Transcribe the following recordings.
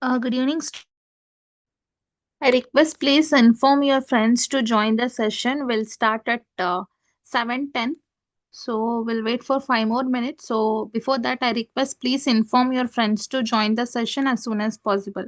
Good evening. I request please inform your friends to join the session. We'll start at 7:10. So we'll wait for 5 more minutes. So before that, I request please inform your friends to join the session as soon as possible.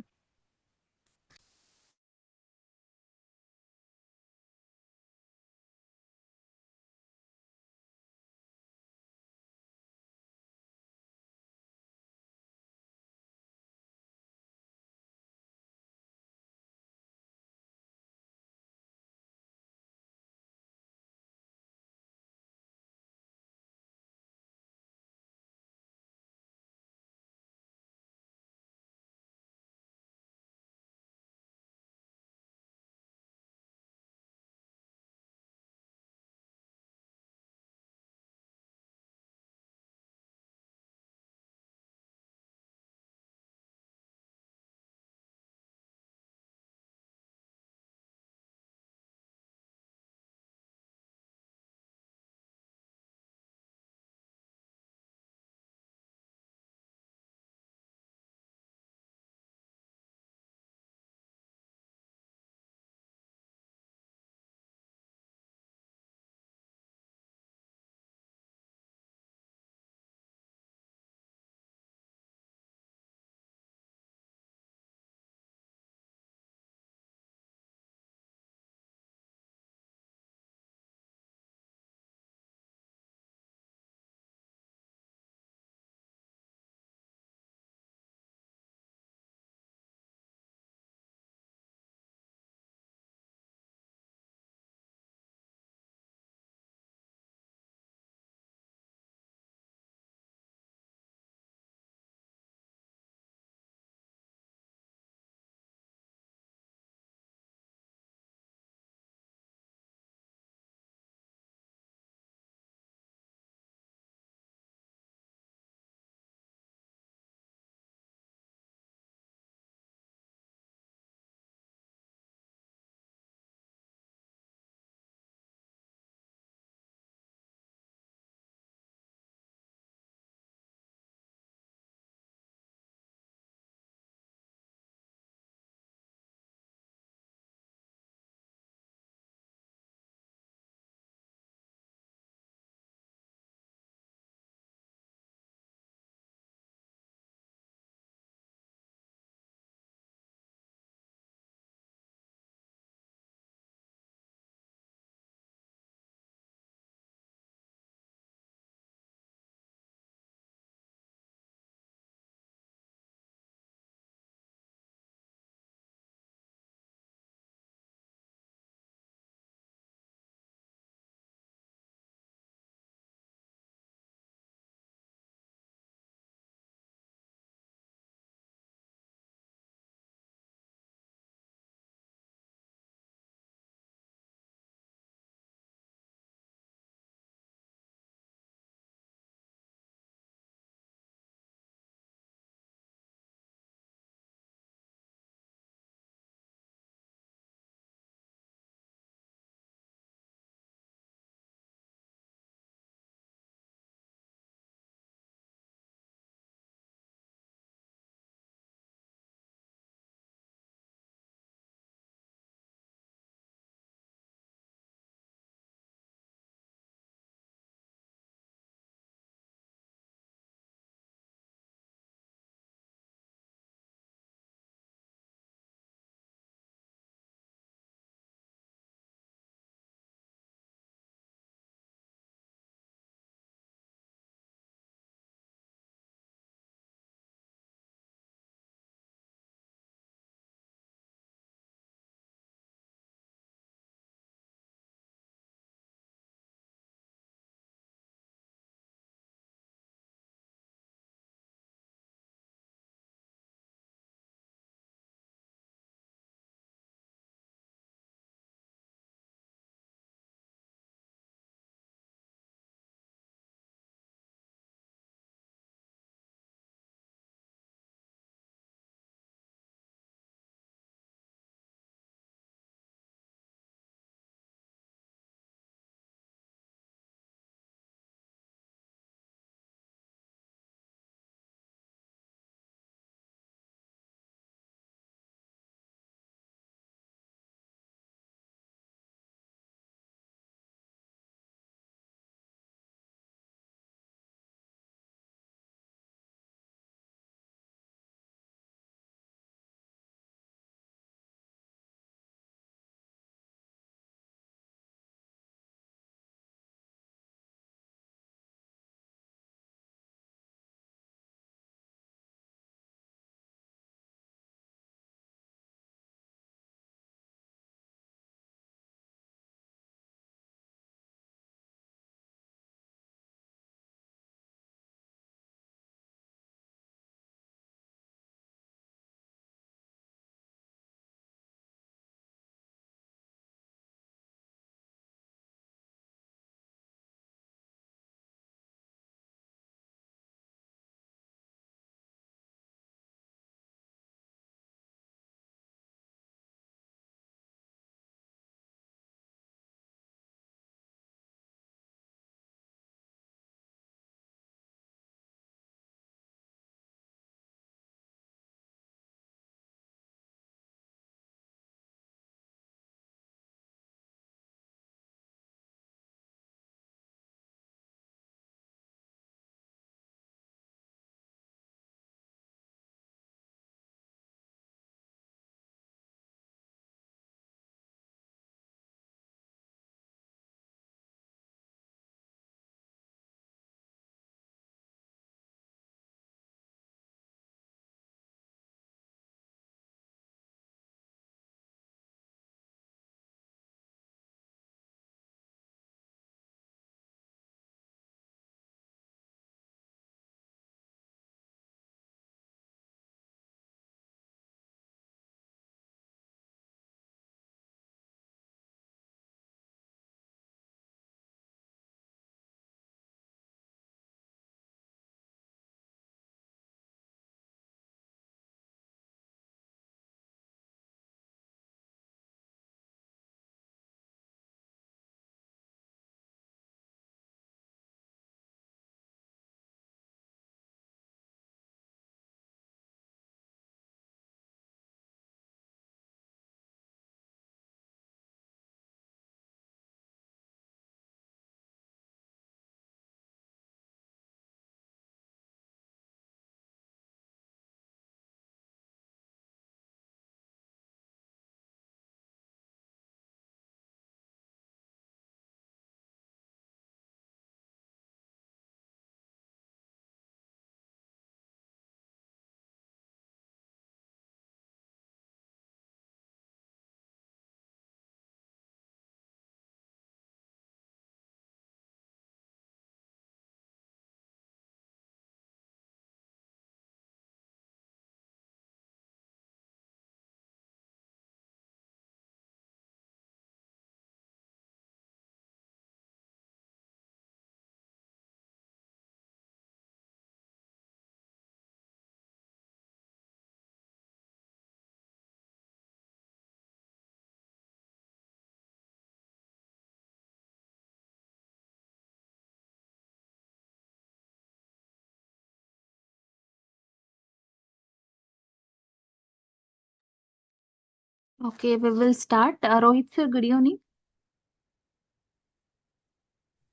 Okay, we will start. Rohit sir, good evening.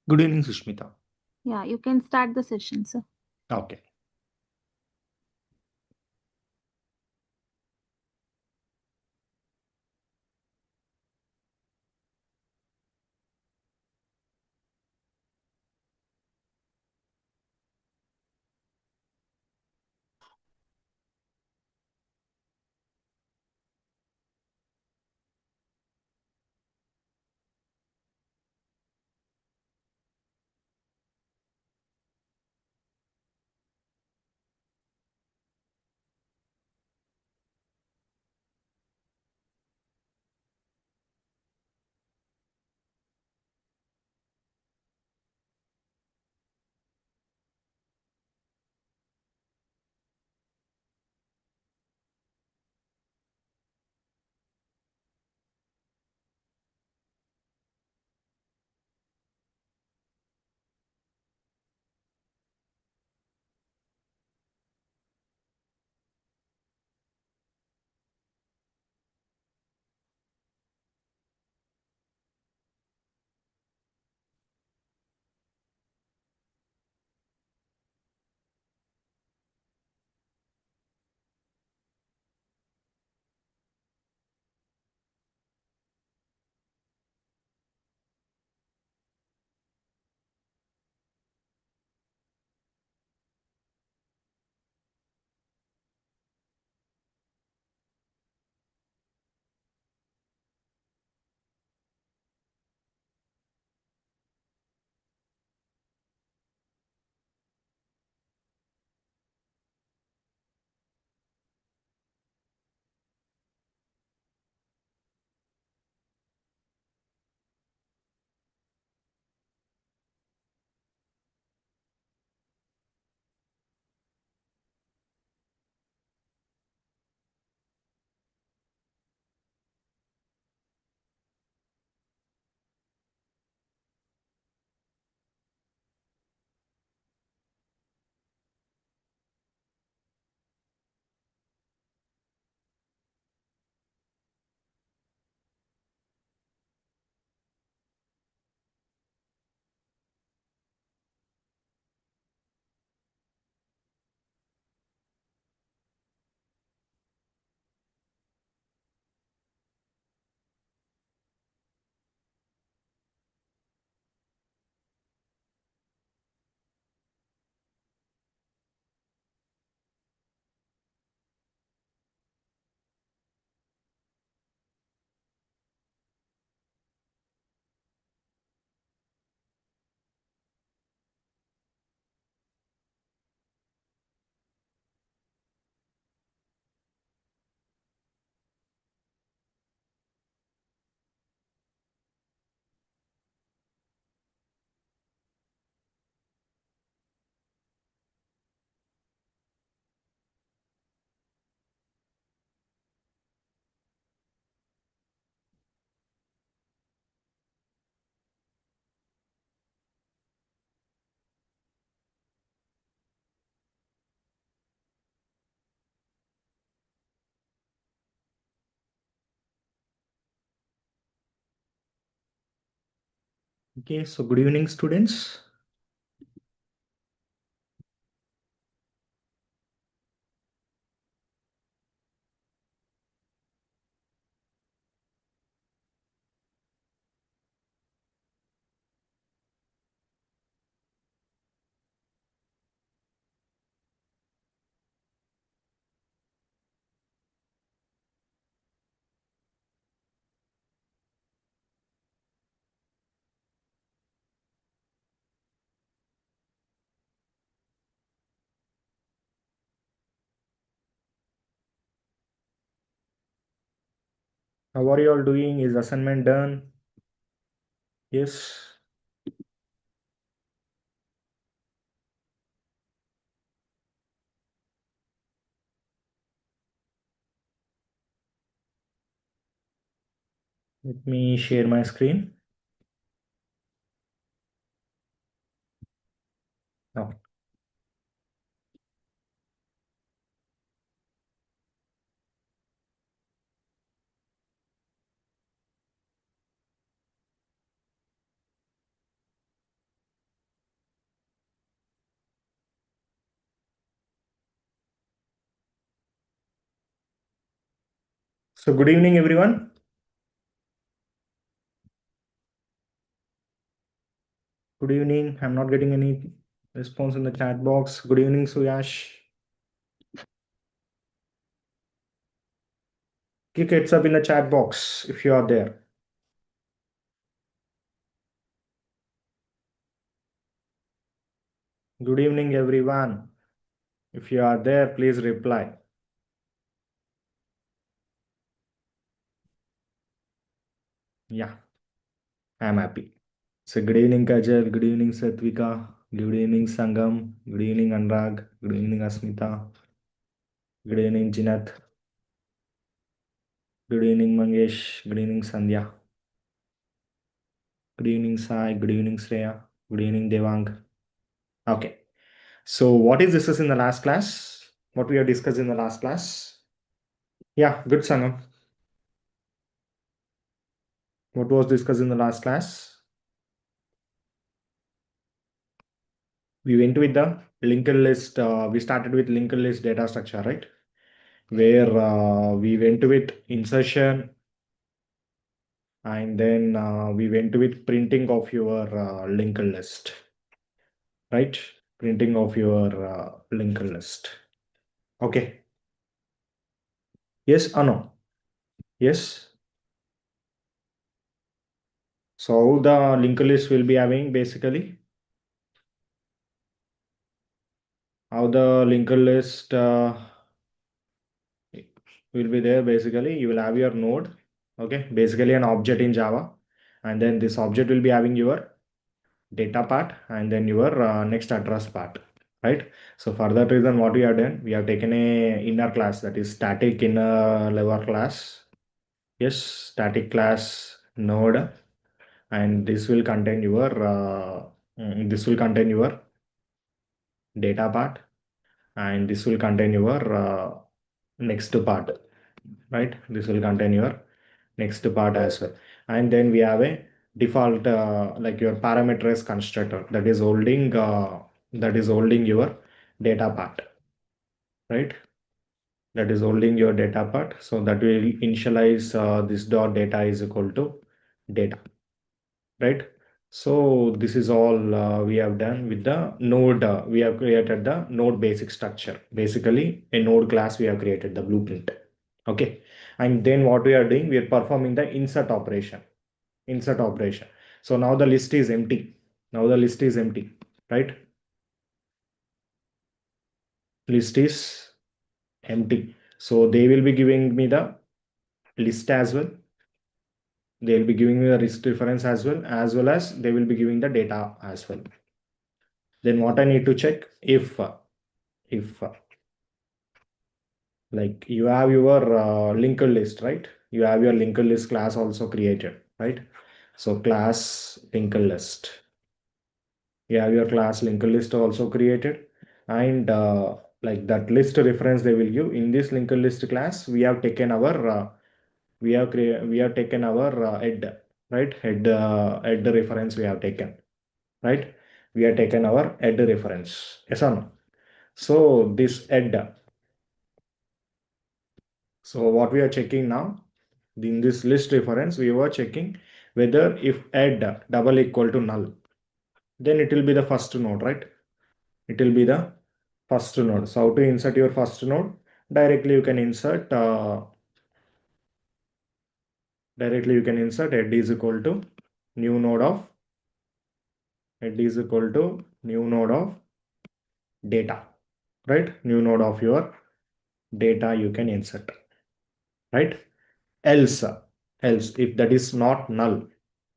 Good evening, Sushmita. Yeah, you can start the session, sir. Okay. Okay, so good evening, students. How are you all doing? Is assignment done? Yes. Let me share my screen. Now, So good evening, everyone. Good evening. I'm not getting any response in the chat box. Good evening, Suyash. Kick heads up in the chat box if you are there. Good evening, everyone. If you are there, please reply. Yeah, I'm happy. So good evening, Kajal. Good evening, Satvika. Good evening, Sangam. Good evening, Anurag. Good evening, Asmita. Good evening, Jinath. Good evening, Mangesh. Good evening, Sandhya. Good evening, Sai. Good evening, Shreya. Good evening, Devang. Okay. So what is discussed in the last class? What we have discussed in the last class? Yeah, good, Sangam. What was discussed in the last class? We went with the linked list. We started with linked list data structure, right? Where we went with insertion, and then we went with printing of your linked list, right? Printing of your linked list. Okay. Yes or no? Yes. So the linked list will be having basically how the linked list will be there. Basically you will have your node, okay, basically an object in Java, and then this object will be having your data part and then your next address part, right? So for that reason what we have done, we have taken a inner class, that is static inner level class. Yes, static class node, and this will contain your this will contain your data part, and this will contain your next part, right? This will contain your next part as well. And then we have a default like your parameters constructor that is holding your data part, right? That is holding your data part. So that will initialize this dot data is equal to data, right? So this is all we have done with the node. We have created the node basic structure. Basically, a node class we have created the blueprint. Okay. And then what we are doing, we are performing the insert operation. Insert operation. So now the list is empty. Now the list is empty, right? List is empty. So they will be giving me the list as well. They will be giving me the list reference as well as they will be giving the data as well. Then what I need to check, if like you have your linked list, right? You have your linked list class also created, right? So class linked list, you have your class linked list also created, and like that list reference they will give in this linked list class. We have taken our we have taken our head, right? Head reference we have taken, right? We have taken our head reference, yes or no? So this head, so what we are checking now, in this list reference, we were checking whether if add double equal to null, then it will be the first node, right? It will be the first node. So how to insert your first node? Directly you can insert head is equal to new node of head is equal to new node of data, right? New node of your data you can insert, right? Else, else if that is not null,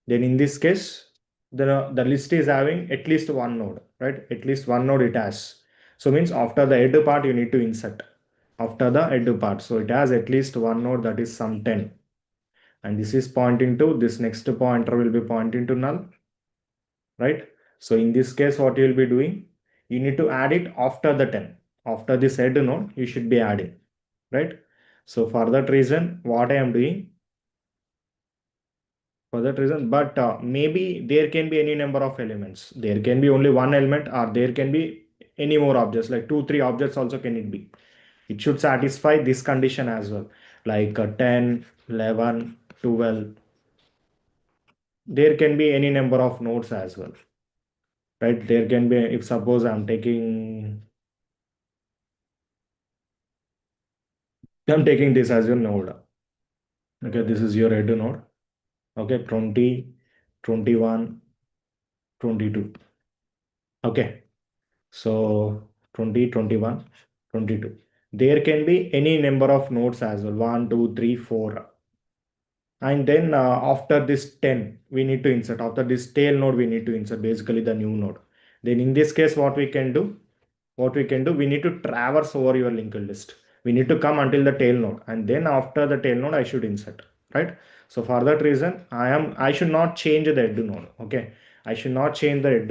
then in this case the list is having at least one node, right? At least one node it has. So means after the head part you need to insert after the head part. So it has at least one node, that is some 10, and this is pointing to this next pointer will be pointing to null, right? So in this case what you will be doing, you need to add it after the 10. After this head node you should be adding, right? So for that reason what I am doing, for that reason, but maybe there can be any number of elements. There can be only one element, or there can be any more objects, like 2 3 objects also can it be. It should satisfy this condition as well. like 10, 11, 12. There can be any number of nodes as well, right? There can be, if suppose I'm taking this as your node. Okay, this is your head node. Okay, 20, 21, 22. Okay, so 20, 21, 22. There can be any number of nodes as well. 1, 2, 3, 4. And then after this 10, we need to insert. After this tail node, we need to insert basically the new node. Then in this case, what we can do, we need to traverse over your linked list. We need to come until the tail node, and then after the tail node I should insert, right? So for that reason, I should not change the head node. Okay, I should not change the head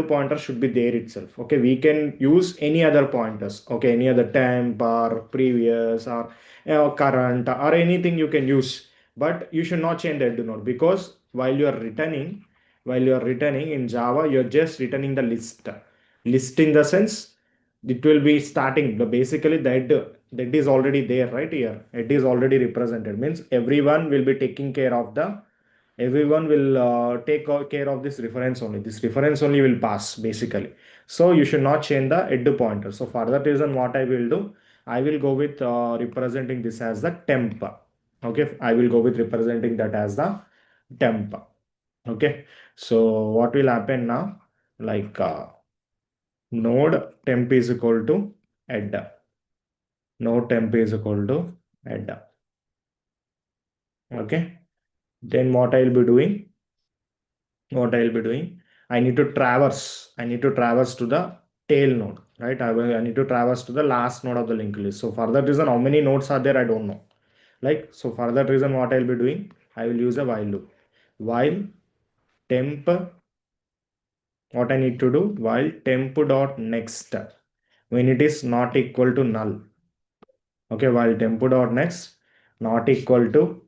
pointer should be there itself. Okay, we can use any other pointers. Okay, any other temp or previous or current or anything you can use, but you should not change the head node, because while you are returning in Java, you're just returning the list in the sense it will be starting basically that is already there, right? Here it is already represented, means everyone will care of this reference only will pass basically. So you should not change the head pointer. So for that reason, what I will do, I will go with representing this as the temp. Okay, I will go with representing that as the temp. Okay, so what will happen now, like node temp is equal to head. Node temp is equal to head. Okay, then what I'll be doing, I need to traverse to the tail node, right? I need to traverse to the last node of the linked list. So for that reason, how many nodes are there, I don't know. Like, so for that reason, what I'll be doing, I will use a while loop. While temp, what I need to do, while temp dot next, when it is not equal to null. Okay, while temp dot next not equal to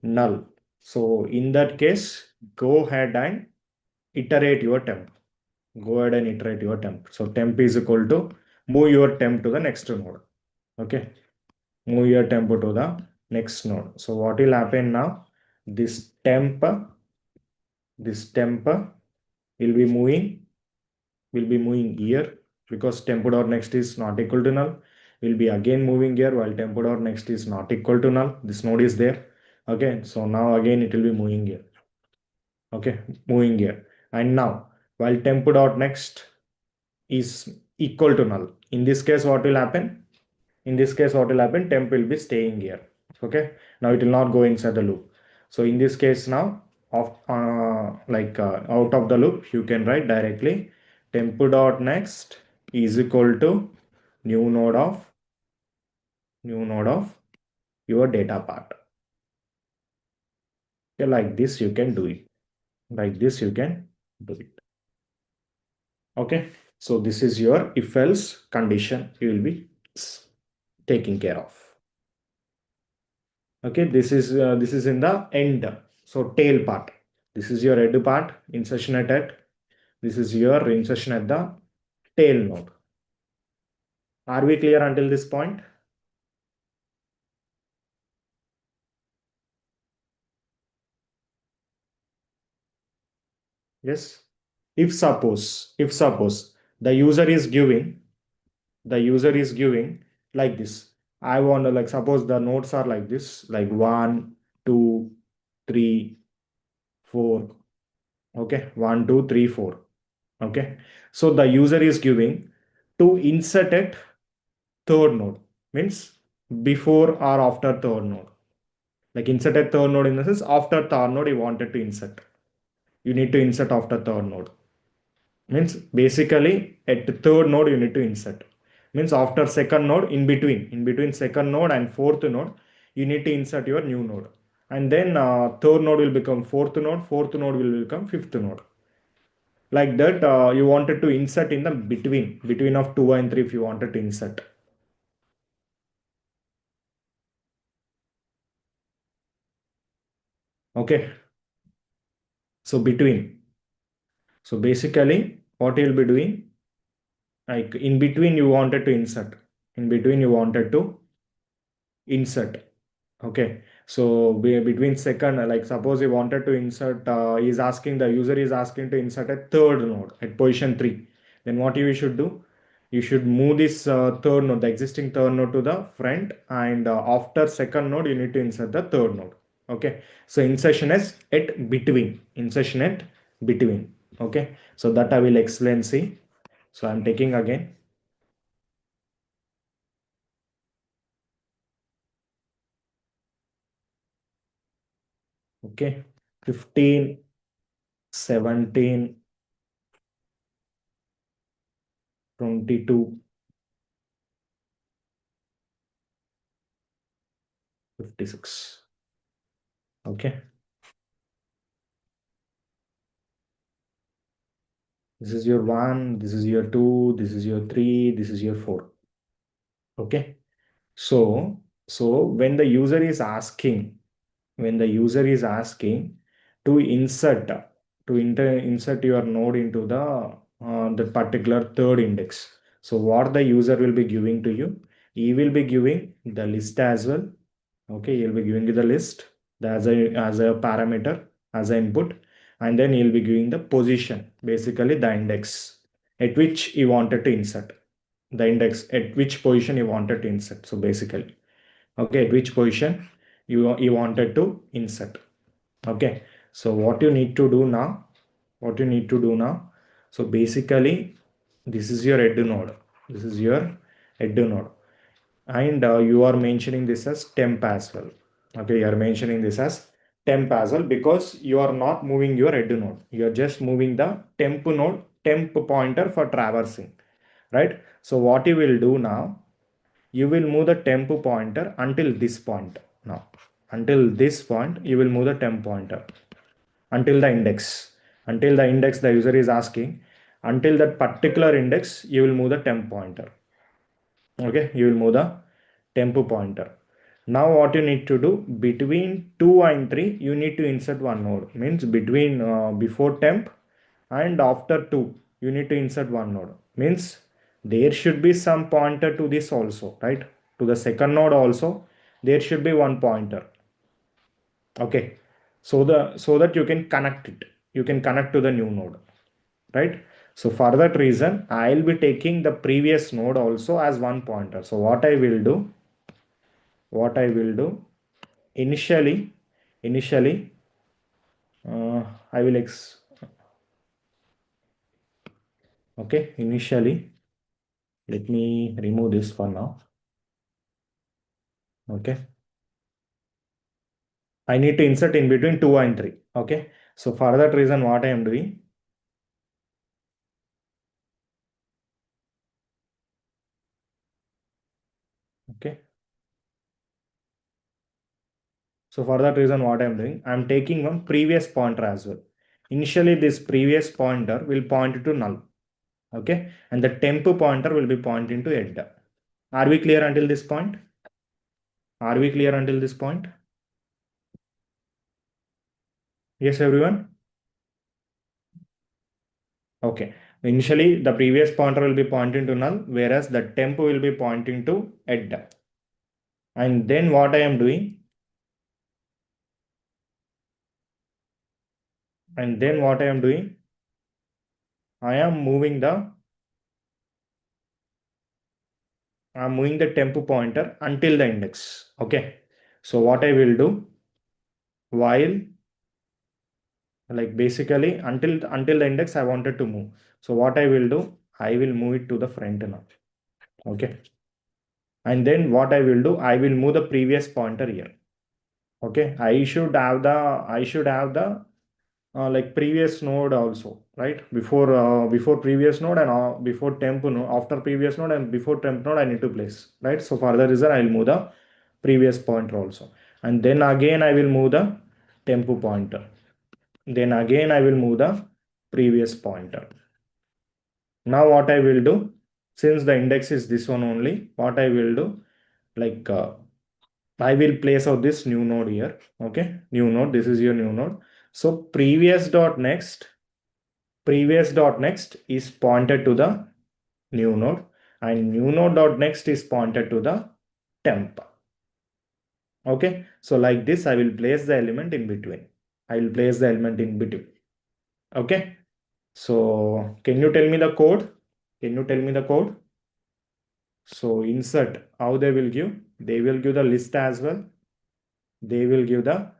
null. So in that case, go ahead and iterate your temp. Go ahead and iterate your temp. So temp is equal to move your temp to the next node. Okay, move your temp to the next node. So what will happen now? This temp, this temp will be moving here, because temp dot next is not equal to null. Will be again moving here while temp dot next is not equal to null. This node is there. Okay, so now again it will be moving here. Okay, moving here. And now while temp dot next is equal to null, in this case what will happen? In this case what will happen? Temp will be staying here. Okay, now it will not go inside the loop. So in this case now, out of the loop, you can write directly temp dot next is equal to new node of your data part. Okay, like this you can do it. Like this you can do it. Okay, so this is your if else condition you will be taking care of. Okay, this is in the end. So tail part. This is your head part, insertion at head. This is your insertion at the tail node. Are we clear until this point? Yes. If suppose the user is giving like this. I want to, like, suppose the nodes are like this, like 1, 2, 3, 4. Okay, 1, 2, 3, 4. Okay. So the user is giving to insert at third node, means before or after third node. Like insert at third node in the sense after third node you wanted to insert. You need to insert after third node. Means basically at the third node you need to insert. Means after second node, in between second node and fourth node, you need to insert your new node. And then third node will become fourth node will become fifth node. Like that, you wanted to insert in the between of 2 and 3 if you wanted to insert. Okay, so between. So basically, what you'll be doing, like in between you wanted to insert. In between you wanted to insert. Okay, so between second, like suppose he wanted to insert, the user is asking to insert a third node at position 3. Then what you should do? You should move this third node, the existing third node to the front, and after second node, you need to insert the third node. Okay, so insertion is at between, insertion at between. Okay, so that I will explain. See, so I'm taking again. Okay, 15, 17, 22, 56. Okay, this is your 1, this is your 2, this is your 3, this is your 4. Okay, so when the user is asking, to insert your node into the particular third index, so what the user will be giving to you, he will be giving the list as well. Okay, he'll be giving you the list as a parameter, as an input, and then he'll be giving the position, basically the index at which he wanted to insert, the index at which position he wanted to insert. So basically, okay, at which position you wanted to insert. Okay, so what you need to do now, so basically this is your head node, this is your head node, and you are mentioning this as temp as well. Okay, you are mentioning this as temp as well because you are not moving your head node, you are just moving the temp pointer for traversing, right? So what you will do now, you will move the temp pointer until this point. Now until this point you will move the temp pointer until the index the user is asking, until that particular index you will move the temp pointer. Okay, you will move the temp pointer. Now what you need to do, between 2 and 3 you need to insert one node, means between before temp and after 2 you need to insert one node, means there should be some pointer to this also, right? To the second node also there should be one pointer. Okay, so that you can connect it, you can connect to the new node, right? So for that reason I'll be taking the previous node also as one pointer. So what I will do initially uh, I will okay, initially let me remove this for now. Okay, I need to insert in between 2 and 3. Okay, so for that reason what I am doing, okay, so for that reason what I am doing, I am taking one previous pointer as well. Initially this previous pointer will point to null. Okay, and the temp pointer will be pointing to head. Are we clear until this point? Are we clear until this point? Yes, everyone. Okay, initially the previous pointer will be pointing to null, whereas the temp will be pointing to head. And then what I am doing, and then what I am doing, I am moving the temp pointer until the index. Okay, so what I will do, while, like basically until the index I wanted to move. So what I will do, I will move it to the front now. Okay, and then what I will do, I will move the previous pointer here. Okay, I should have the like previous node also, right? Before previous node and before temp node, after previous node and before temp node I need to place, right? So for the reason I will move the previous pointer also, and then again I will move the temp pointer, then again I will move the previous pointer. Now what I will do, since the index is this one only, what I will do, like I will place out this new node here. Okay, new node, this is your new node. So previous dot next is pointed to the new node, and new node dot next is pointed to the temp. Okay. So like this, I will place the element in between. I will place the element in between. Okay. So can you tell me the code? Can you tell me the code? So insert, how they will give? They will give the list as well. They will give the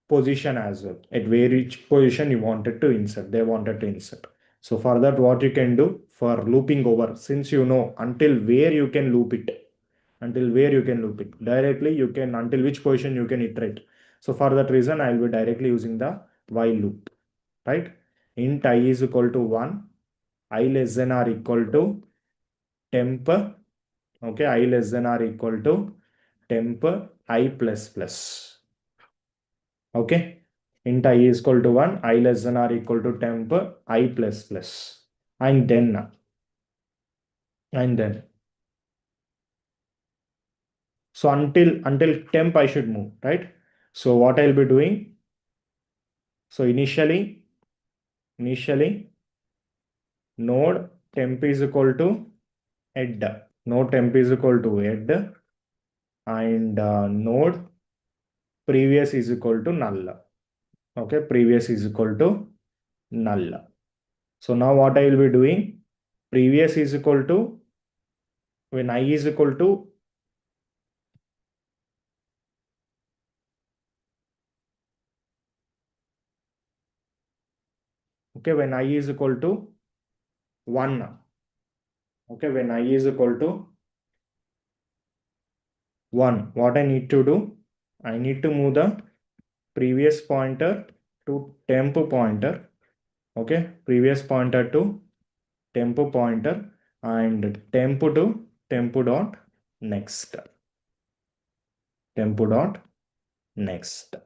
position as well, at where each position you wanted to insert, they wanted to insert. So for that, what you can do for looping over, since you know until where you can loop it, until where you can loop it directly, you can until which position you can iterate. So for that reason, I will be directly using the while loop, right? Int I is equal to 1, I less than or equal to temp, okay, I less than or equal to temp I plus plus. Okay. Int I is equal to 1, I less than or equal to temp I plus plus. And then, and then. So until temp I should move, right? So what I'll be doing? So initially node temp is equal to head. Node temp is equal to head, and node previous is equal to null. Okay, previous is equal to null. So now what I will be doing? Previous is equal to, when I is equal to, okay, when I is equal to 1. Okay, when I is equal to 1, what I need to do? I need to move the previous pointer to temp pointer. Okay, previous pointer to temp pointer, and temp to temp dot next. Temp dot next.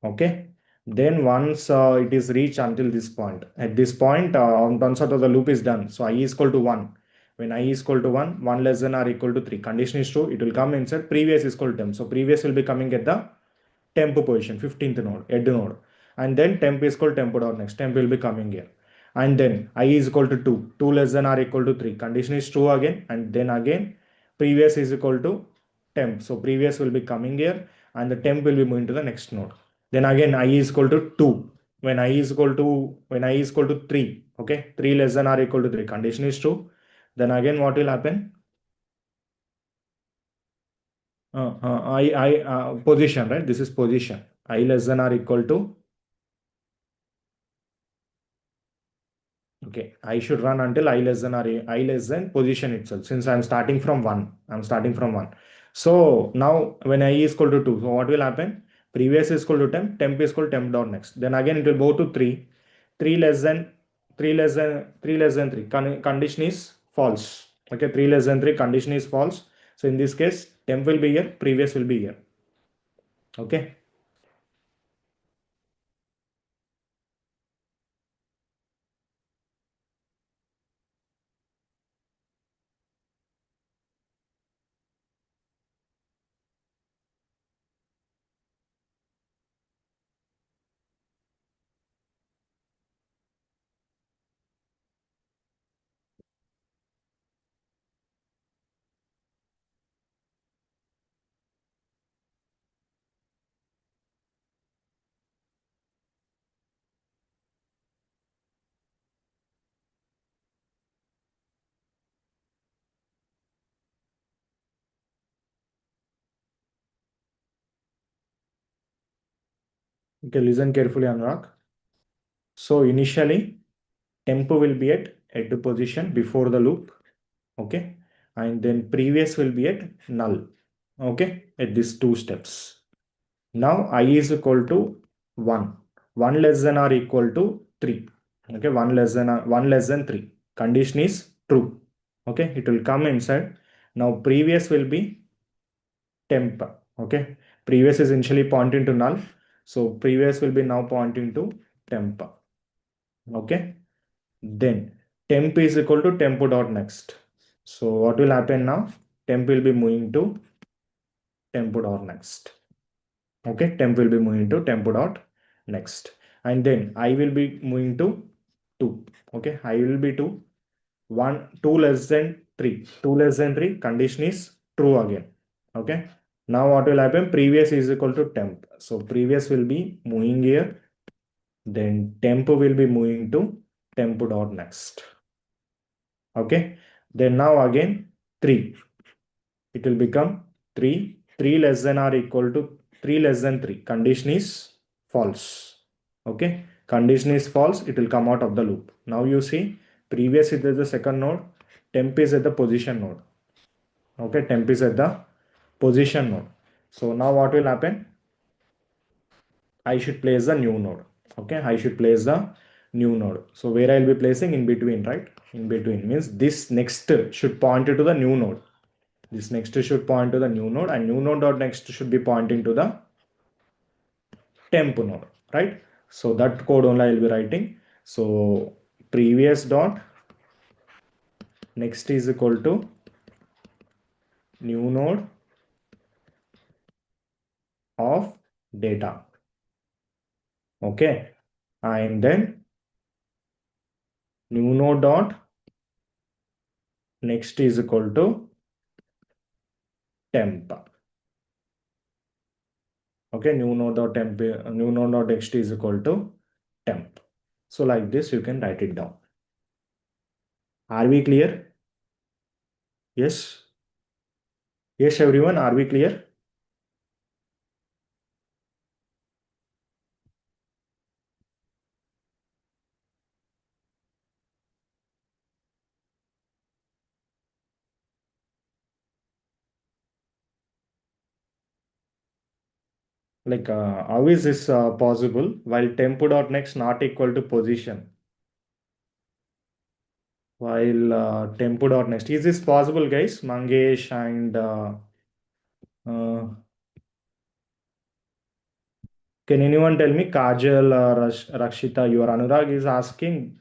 Okay. Then once it is reached until this point, at this point, on one side of the loop is done. So I is equal to 1. When I is equal to 1, 1 less than or equal to 3. Condition is true. It will come inside previous is equal to temp. So previous will be coming at the temp position, 15th node, head node. And then temp is equal to temp dot next. Temp will be coming here. And then I is equal to 2. 2 less than or equal to 3. Condition is true again. And then again, previous is equal to temp. So previous will be coming here, and the temp will be moving to the next node. Then again, I is equal to 2. When I is equal to 3, okay, 3 less than or equal to 3. Condition is true. Then again, what will happen? Position, right? This is position. I less than or equal to, okay, I should run until I less than or I less than position itself. Since I'm starting from 1, I'm starting from 1. So now when I is equal to 2, so what will happen? Previous is equal to temp is equal to temp dot next. Then again it will go to 3, 3 less than 3 less than 3. Condition is false. Okay, 3 less than 3, condition is false. So in this case, temp will be here, previous will be here. Okay. Okay, listen carefully, Anurag. So initially, tempo will be at head position before the loop. Okay. And then previous will be at null. Okay. At these two steps. Now I is equal to 1. 1 less than or equal to 3. Okay. 1 less than 3. Condition is true. Okay. It will come inside. Now previous will be temp. Okay. Previous is initially pointing to null. So previous will be now pointing to temp. Okay. Then temp is equal to tempo dot next. So what will happen now? Temp will be moving to tempo dot next. Okay, temp will be moving to tempo dot next. And then I will be moving to 2. Okay, I will be to 1, 2 less than 3. 2 less than 3, condition is true again. Okay. Now what will happen? Previous is equal to temp. So previous will be moving here, then temp will be moving to temp dot next. Okay, then now again 3, it will become 3, 3 less than or equal to 3 less than 3, condition is false. Okay, condition is false, it will come out of the loop. Now you see, previous is at the second node, temp is at the position node. Okay, temp is at the position node. So now what will happen? I should place the new node. Okay, I should place the new node. So where I'll be placing? In between, right? In between means this next should point to the new node. This next should point to the new node, and new node dot next should be pointing to the temp node, right? So that code only I'll be writing. So previous dot next is equal to new node of data. Okay, and then new node dot next is equal to temp. Okay, new node dot temp, new node dot next is equal to temp. So like this you can write it down. Are we clear? Yes. Yes, everyone, are we clear? Like how is this possible while temp dot next not equal to position? While temp dot next, is this possible, guys? Mangesh and uh, can anyone tell me? Kajal, Rakshita, your Anurag is asking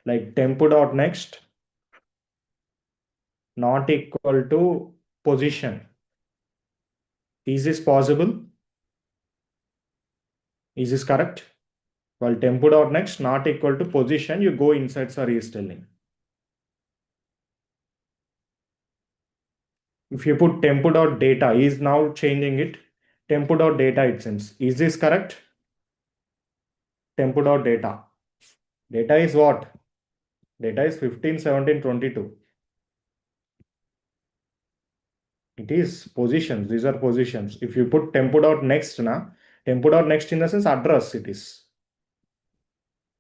like temp dot next not equal to position. Is this possible? Is this correct? While temp dot next not equal to position, you go inside, sir is telling. If you put temp dot data, is now changing it. Temp dot data it seems. Is this correct? Temp dot data. Data is what? Data is 15, 17, 22. It is positions. These are positions. If you put temp dot next, temp dot next in the sense address it is.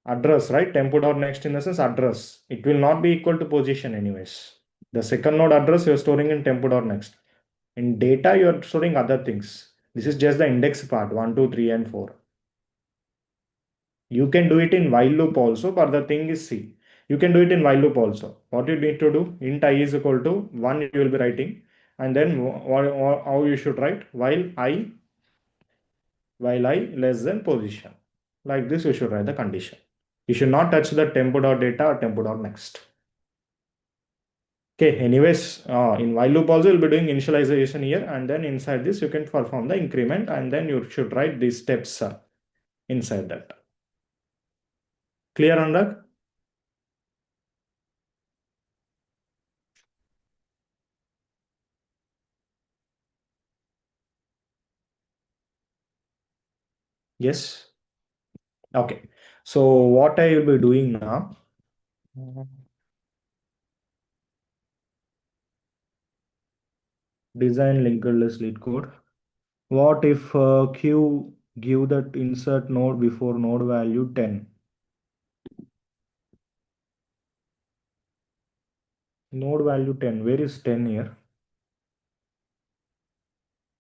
Address, right? Temp dot next in the sense address. It will not be equal to position anyways. The second node address you're storing in temp dot next. In data, you're storing other things. This is just the index part, 1, 2, 3, and 4. You can do it in while loop also, but the thing is, see, you can do it in while loop also. What you need to do, int I is equal to 1, you will be writing, and then how you should write, while I less than position. Like this, you should write the condition. You should not touch the temp dot data or temp dot next. Okay, anyways, in while loop also you'll be doing initialization here, and then inside this you can perform the increment, and then you should write these steps inside that. Clear, Anurag? Yes. Okay. So what I will be doing now, design linked list lead code. What if Q give that insert node before node value 10? Node value 10. Where is 10 here?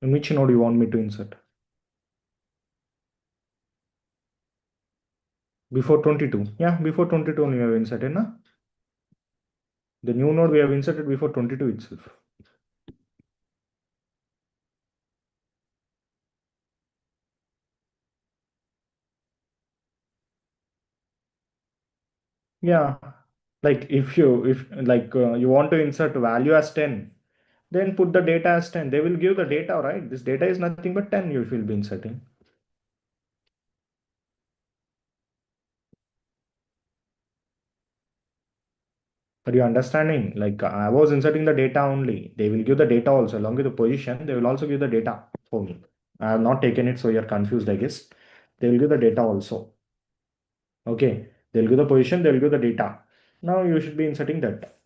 In which node you want me to insert? Before 22. Yeah, before 22 we have inserted, na? The new node we have inserted before 22 itself. Yeah, like if like you want to insert value as 10, then put the data as 10. They will give the data, right? This data is nothing but 10 you will be inserting. Are you understanding? Like I was inserting the data only. They will give the data also along with the position. They will also give the data for me. I have not taken it, so you're confused, I guess. They will give the data also. Okay. They'll give the position, they'll give the data. Now you should be inserting that.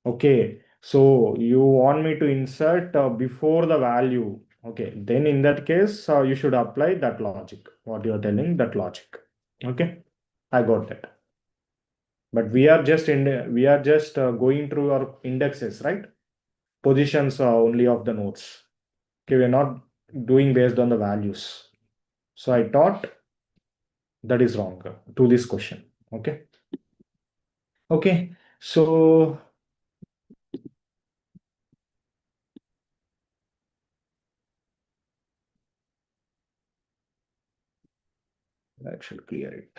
Okay. So you want me to insert before the value. Okay. Then in that case, you should apply that logic. What you're telling, that logic. Okay. I got that. But we are just going through our indexes, right? Positions only of the nodes. Okay, we're not doing based on the values. So I thought that is wrong to this question. Okay. Okay. So that should clear it.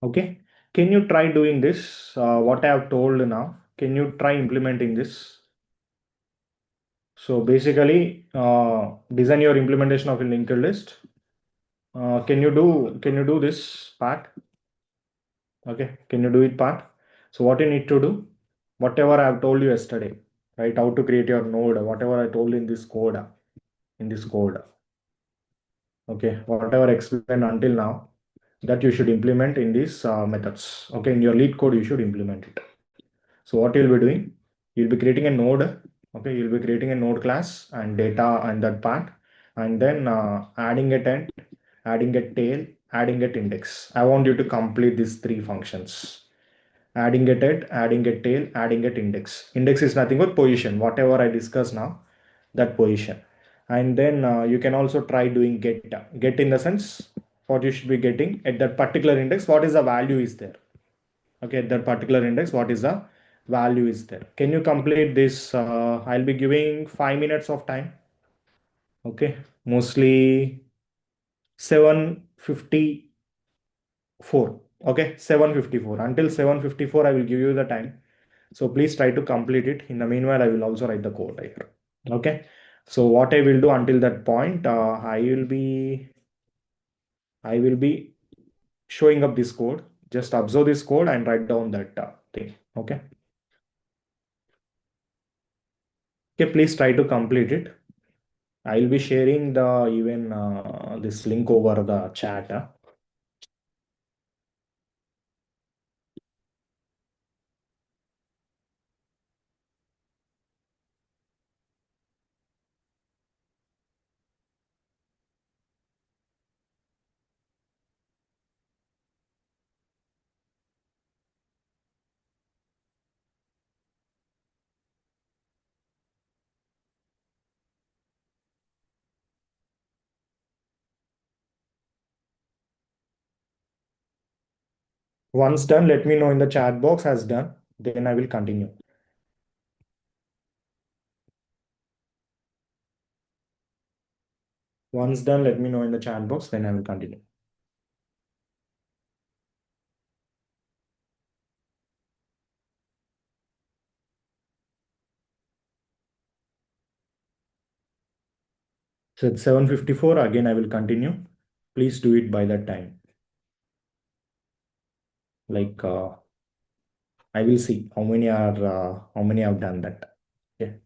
Okay. Can you try doing this? What I have told now. Can you try implementing this? So basically, design your implementation of a linked list. Can you do this part? Okay, can you do it part? So what you need to do, whatever I've told you yesterday, right? How to create your node, whatever I told in this code. Okay, whatever explained until now, that you should implement in these methods. Okay, in your lead code, you should implement it. So what you'll be doing, you'll be creating a node. Okay, you'll be creating a node class and data and that part, and then adding a tent, adding a tail, adding a index. I want you to complete these three functions: adding a head, adding a tail, adding a index. Index is nothing but position, whatever I discuss now, that position. And then you can also try doing get. Get in the sense what you should be getting at that particular index, what is the value is there. Okay, at that particular index, what is the value is there. Can you complete this? I'll be giving 5 minutes of time. Okay, mostly 7:54. Okay, 7:54. Until 7:54, I will give you the time. So please try to complete it. In the meanwhile, I will also write the code here. Okay. So what I will do until that point, I will be showing up this code. Just observe this code and write down that thing. Okay. Okay. Please try to complete it. I will be sharing the even this link over the chat. Once done, let me know in the chat box as done. Then I will continue. Once done, let me know in the chat box. Then I will continue. So it's 7:54. Again, I will continue. Please do it by that time. Like I will see how many have done that. Okay.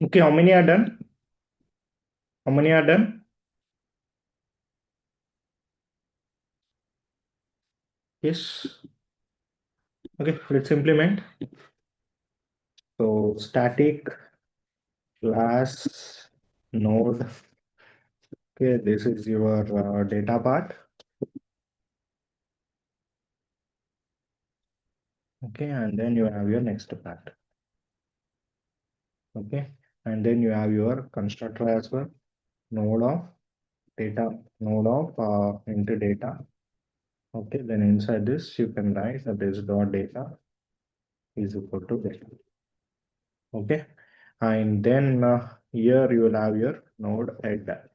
Okay, how many are done? How many are done? Yes. Okay, let's implement. So static class node. Okay, this is your data part. Okay, and then you have your next part. Okay, and then you have your constructor as well. Node of data, node of into data. Okay, then inside this you can write that this dot data is equal to data. Okay, and then here you will have your node header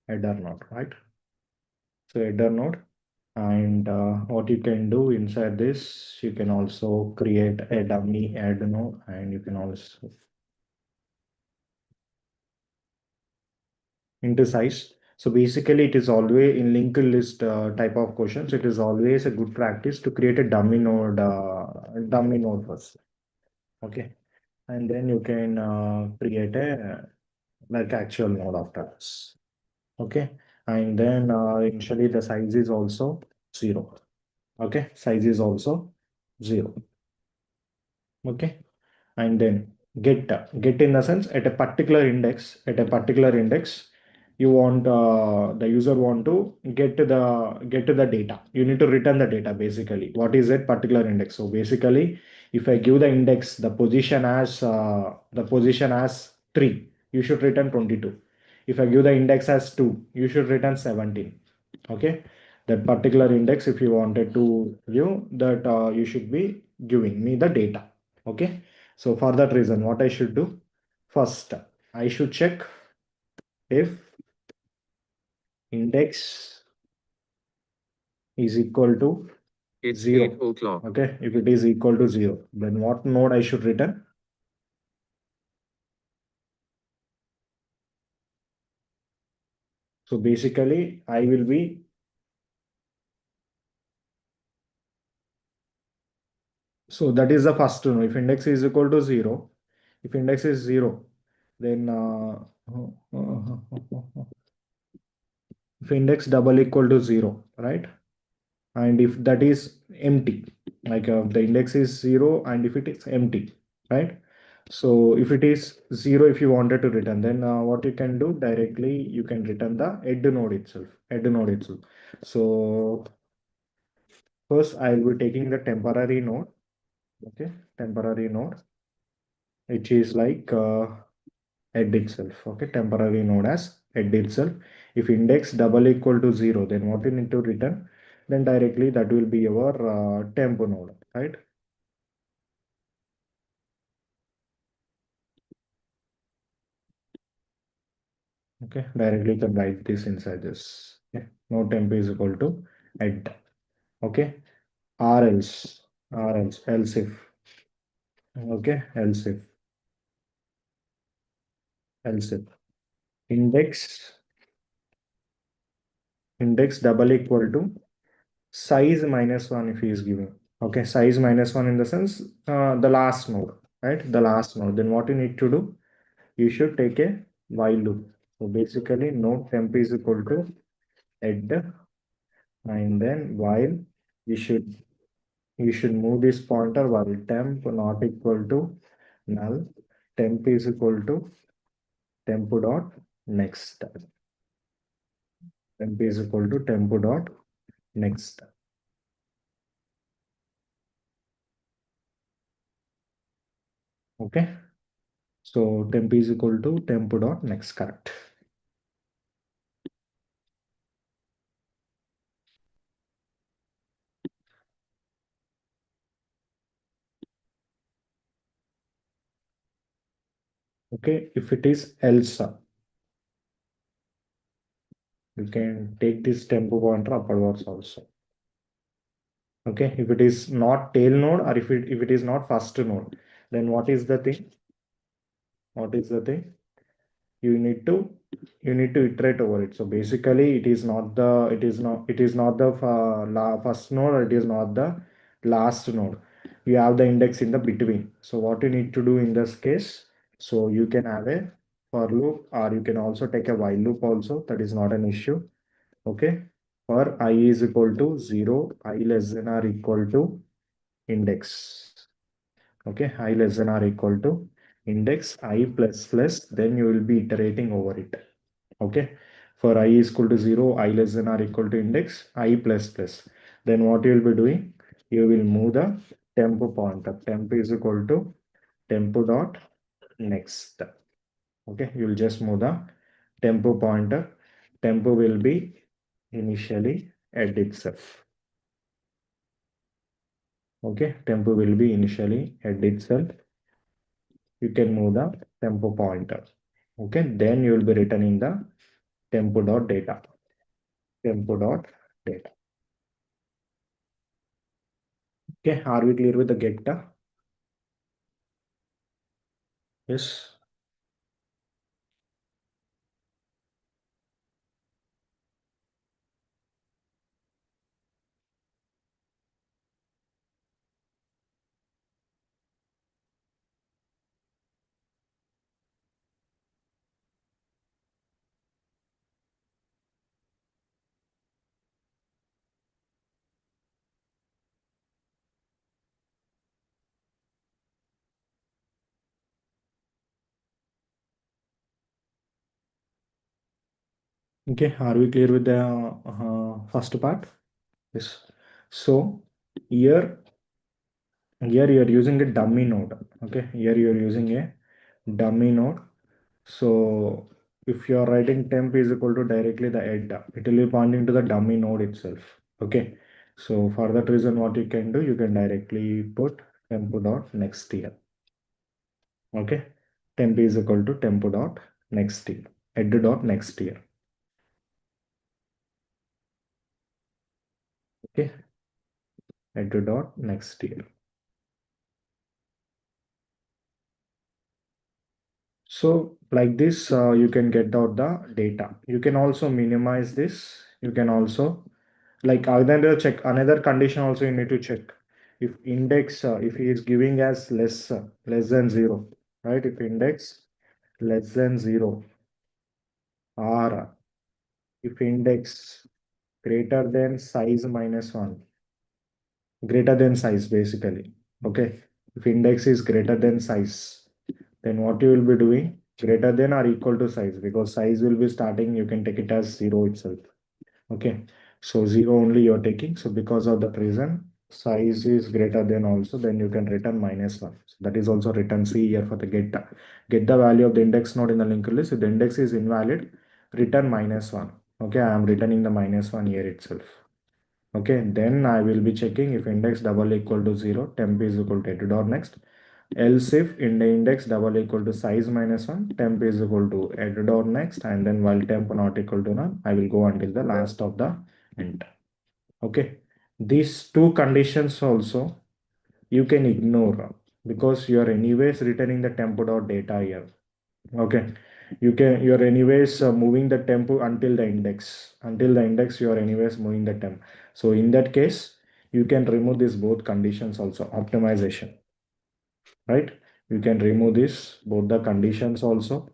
node, right? So header node, and what you can do inside this, you can also create a dummy add node, and you can also into size. So basically, it is always in linked list type of questions. It is always a good practice to create a dummy node first. Okay, and then you can create a like actual node after this. Okay, and then initially the size is also 0. Okay, size is also 0. Okay, and then get in the sense at a particular index you want the user want to get to the data. You need to return the data. Basically, what is that particular index? So basically, if I give the index the position as 3, you should return 22. If I give the index as 2, you should return 17. Okay, that particular index, if you wanted to view that, you should be giving me the data. Okay, so for that reason, what I should do? First, I should check if index is equal to It's 0. 8 o'clock. Okay, if it is equal to 0, then what node I should return? So basically, I will be, so that is the first node. If index is equal to 0, if index is 0, then if index double equal to 0, right? And if that is empty, like the index is 0 and if it is empty, right? So if it is 0, if you wanted to return, then what you can do directly, you can return the head node itself. So first I will be taking the temporary node. Okay, temporary node, which is like head itself. Okay, temporary node as head itself. If index double equal to 0, then what you need to return? Then directly that will be your temp node, right? Okay, directly you can write this inside this. Okay, no temp is equal to head. Okay, or else if. Okay, else if index double equal to size minus 1 if he is given. Okay, size minus 1 in the sense the last node, right? The last node. Then what you need to do? You should take a while loop. So basically, node temp is equal to head, and then while you should move this pointer while temp not equal to null, temp is equal to temp dot next. Temp is equal to temp dot next. Okay. So temp is equal to temp dot next, correct. Okay, if it is else, you can take this temp pointer upwards also. Okay, if it is not tail node or if it is not first node, then what is the thing? What is the thing? You need to iterate over it. So basically, it is not the first node, or it is not the last node. You have the index in the between. So what you need to do in this case? So you can have a for loop, or you can also take a while loop also. That is not an issue. Okay. For I is equal to 0, I less than or equal to index. Okay. I less than or equal to index I plus plus, then you will be iterating over it. Okay. For I is equal to 0, I less than or equal to index I plus plus. Then what you will be doing? You will move the tempo pointer. Temp is equal to tempo dot next. Okay, you will just move the tempo pointer. Tempo will be initially at itself. Okay, tempo will be initially at itself. You can move the tempo pointer. Okay, then you will be returning the tempo dot data. Tempo dot data. Okay, are we clear with the getter? Yes. Okay, are we clear with the first part? Yes. So here, here you are using a dummy node. Okay, here you are using a dummy node. So if you are writing temp is equal to directly the head, it will be pointing to the dummy node itself. Okay. So for that reason, what you can do, you can directly put tempo dot next here. Okay. Temp is equal to tempo dot next here. Head dot next here. Okay. Head dot next here. So like this, you can get out the data. You can also minimize this. You can also like other check another condition also you need to check. If index, if he is giving as less than 0, right? If index less than 0 or if index greater than size minus 1, greater than size basically. Okay. If index is greater than size, then what you will be doing greater than or equal to size, because size will be starting, you can take it as 0 itself. Okay, so 0 only you're taking. So because of that reason, size is greater than also, then you can return -1. So that is also written C here for the get the value of the index node in the linked list. If the index is invalid, return -1. Okay, I am returning the -1 here itself. Okay, then I will be checking if index double equal to 0, temp is equal to head dot next. Else if in the index double equal to size -1, temp is equal to head dot next, and then while temp not equal to none, I will go until the last of the int. Okay, these two conditions also you can ignore because you are anyways returning the tempo dot data here. Okay, you are anyways moving the tempo until the index you are anyways moving the temp. So in that case, you can remove these both conditions also, optimization, right? You can remove this both the conditions also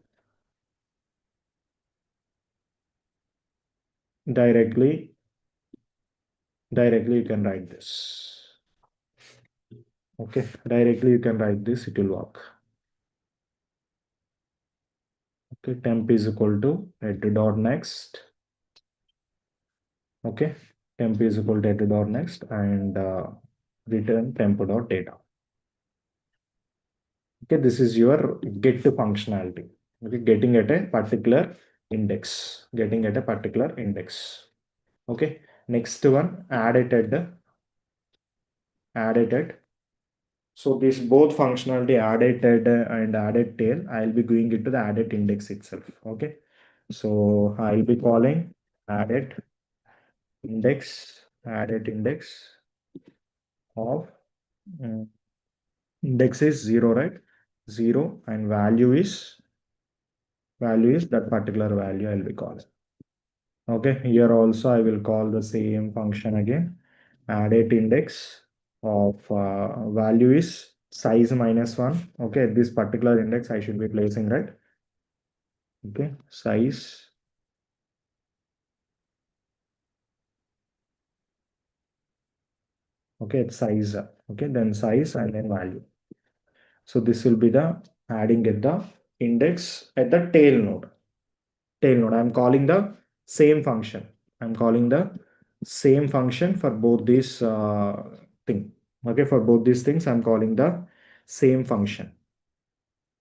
directly. Directly you can write this. Okay, directly you can write this, it will work. Okay, temp is equal to head dot next. Okay, temp is equal to head dot next and return tempo dot data. Okay, this is your get functionality. Okay, getting at a particular index, getting at a particular index. Okay, next one, added. So this both functionality added and added tail, I'll be going into the added index itself. Okay, so I'll be calling added added index of mm, index is 0, right? 0 and value is that particular value I'll be calling. Okay, here also I will call the same function again. Added index of value is size minus 1. Okay, this particular index I should be placing, right? Okay, size. Okay, it's size. Okay, then size and then value. So this will be the adding at the index at the tail node. Tail node. I'm calling the same function. I'm calling the same function for both these thing. Okay, for both these things, I'm calling the same function.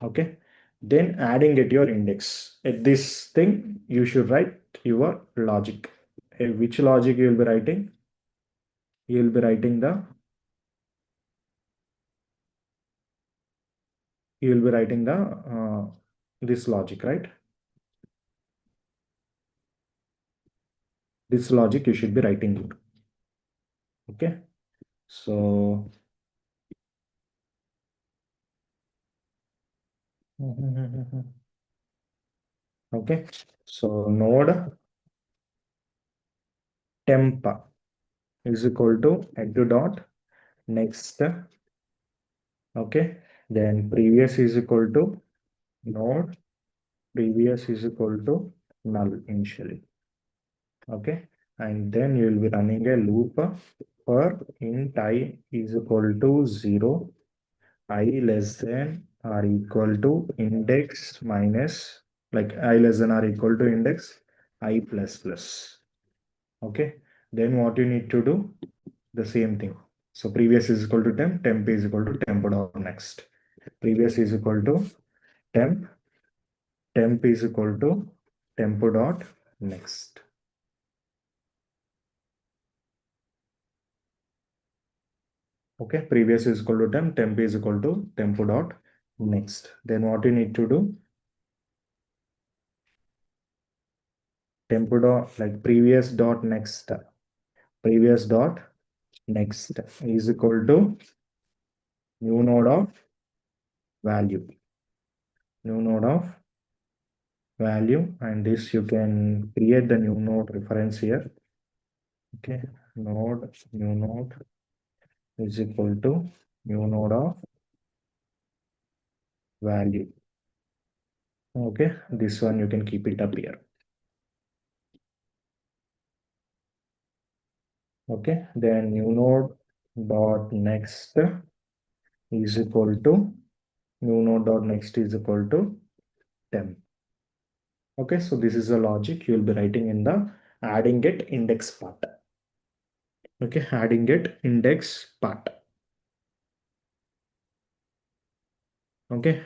Okay, then adding at your index. At this thing, you should write your logic. Which logic you will be writing? You will be writing the this logic, right? This logic you should be writing it. Okay, so okay, so node temp is equal to head dot next. Okay, then previous is equal to node previous is equal to null initially. Okay, and then you will be running a loop for int I is equal to 0, I less than or equal to index minus, like I less than or equal to index I plus plus. Okay, then what you need to do, the same thing. So previous is equal to temp is equal to temp dot next. Previous is equal to temp, temp is equal to temp dot next. Okay, previous is equal to temp is equal to temp dot next. Then what you need to do, temp dot like previous dot next is equal to new node of value, new node of value, and this you can create the new node reference here. Okay, new node is equal to new node of value. Okay, this one you can keep it up here. Okay, then new node dot next is equal to new node dot next is equal to temp. Okay, so this is the logic you will be writing in the adding it index part. Okay, adding it index part. Okay,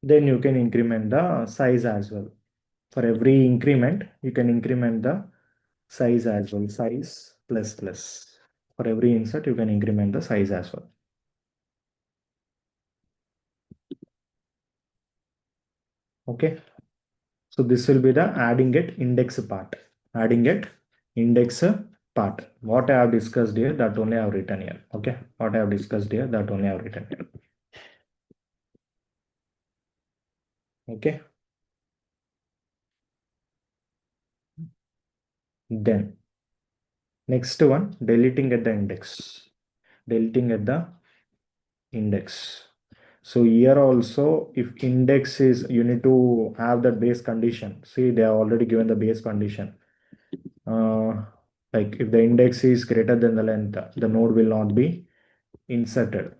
then you can increment the size as well. For every increment, you can increment the size as well. Size plus plus. For every insert, you can increment the size as well. Okay, so this will be the adding it index part. Adding it index part. What I have discussed here, that only I have written here. Okay, what I have discussed here, that only I have written here. Okay, then next one, deleting at the index. Deleting at the index. So here also, if index is, you need to have that base condition. See, they have already given the base condition. Like if the index is greater than the length, the node will not be inserted,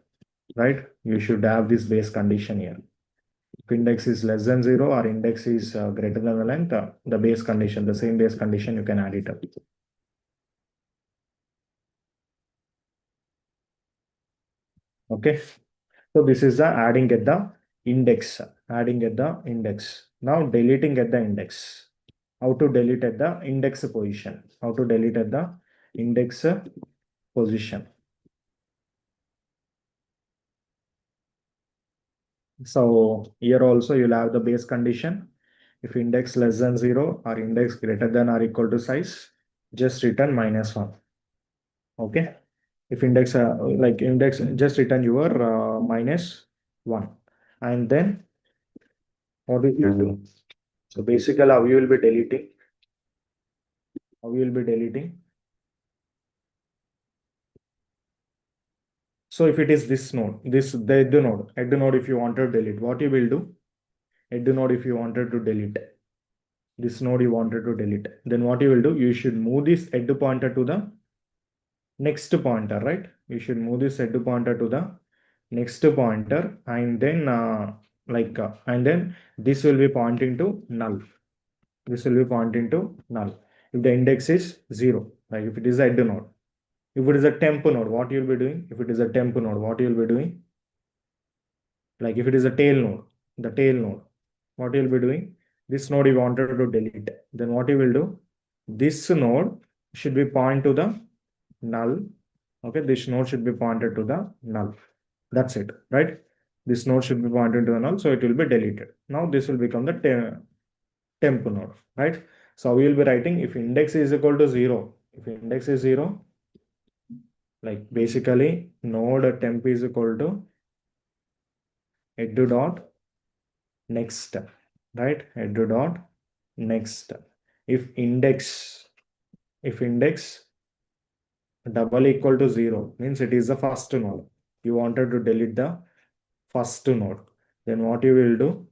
right? You should have this base condition here. If index is less than 0 or index is greater than the length, the base condition, the same base condition, you can add it up. Okay, so this is the adding at the index, adding at the index. Now deleting at the index. how to delete at the index position. How to delete at the index position. So here also you'll have the base condition. If index less than 0 or index greater than or equal to size, just return -1. Okay. If index like index, just return your -1. And then what will you do? So basically how you will be deleting, how you will be deleting. So if it is this node, this the head node, if you wanted to delete, what you will do? Head node, if you wanted to delete this node, you wanted to delete, then what you will do? You should move this head pointer to the next pointer, right? You should move this head pointer to the next pointer, and then and then this will be pointing to null. This will be pointing to null. If the index is 0, like if it is a head node. If it is a temp node, what you'll be doing? If it is a temp node, what you'll be doing? Like if it is a tail node, the tail node, what you'll be doing? This node you wanted to delete. Then what you will do? This node should be point to the null. Okay, this node should be pointed to the null. That's it, right? This node should be pointed to the null, so it will be deleted. Now this will become the temp node, right? So we will be writing if index is equal to 0. If index is 0, like basically node temp is equal to head dot next, right? Head dot next. If index, if index double equal to 0 means it is the first node. You wanted to delete the first node. Then what you will do?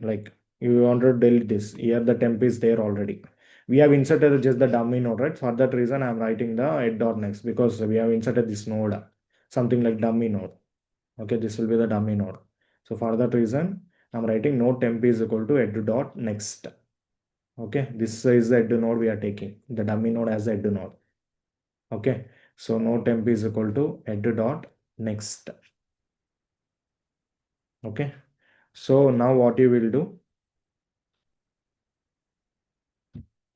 Like you want to delete this. Here the temp is there already. We have inserted just the dummy node, right? For that reason, I'm writing the head dot next because we have inserted this node, something like dummy node. Okay, this will be the dummy node. So for that reason, I'm writing node temp is equal to head dot next. Okay, this is the head node we are taking, the dummy node as the head node. Okay, so node temp is equal to head dot next. Okay, so now what you will do?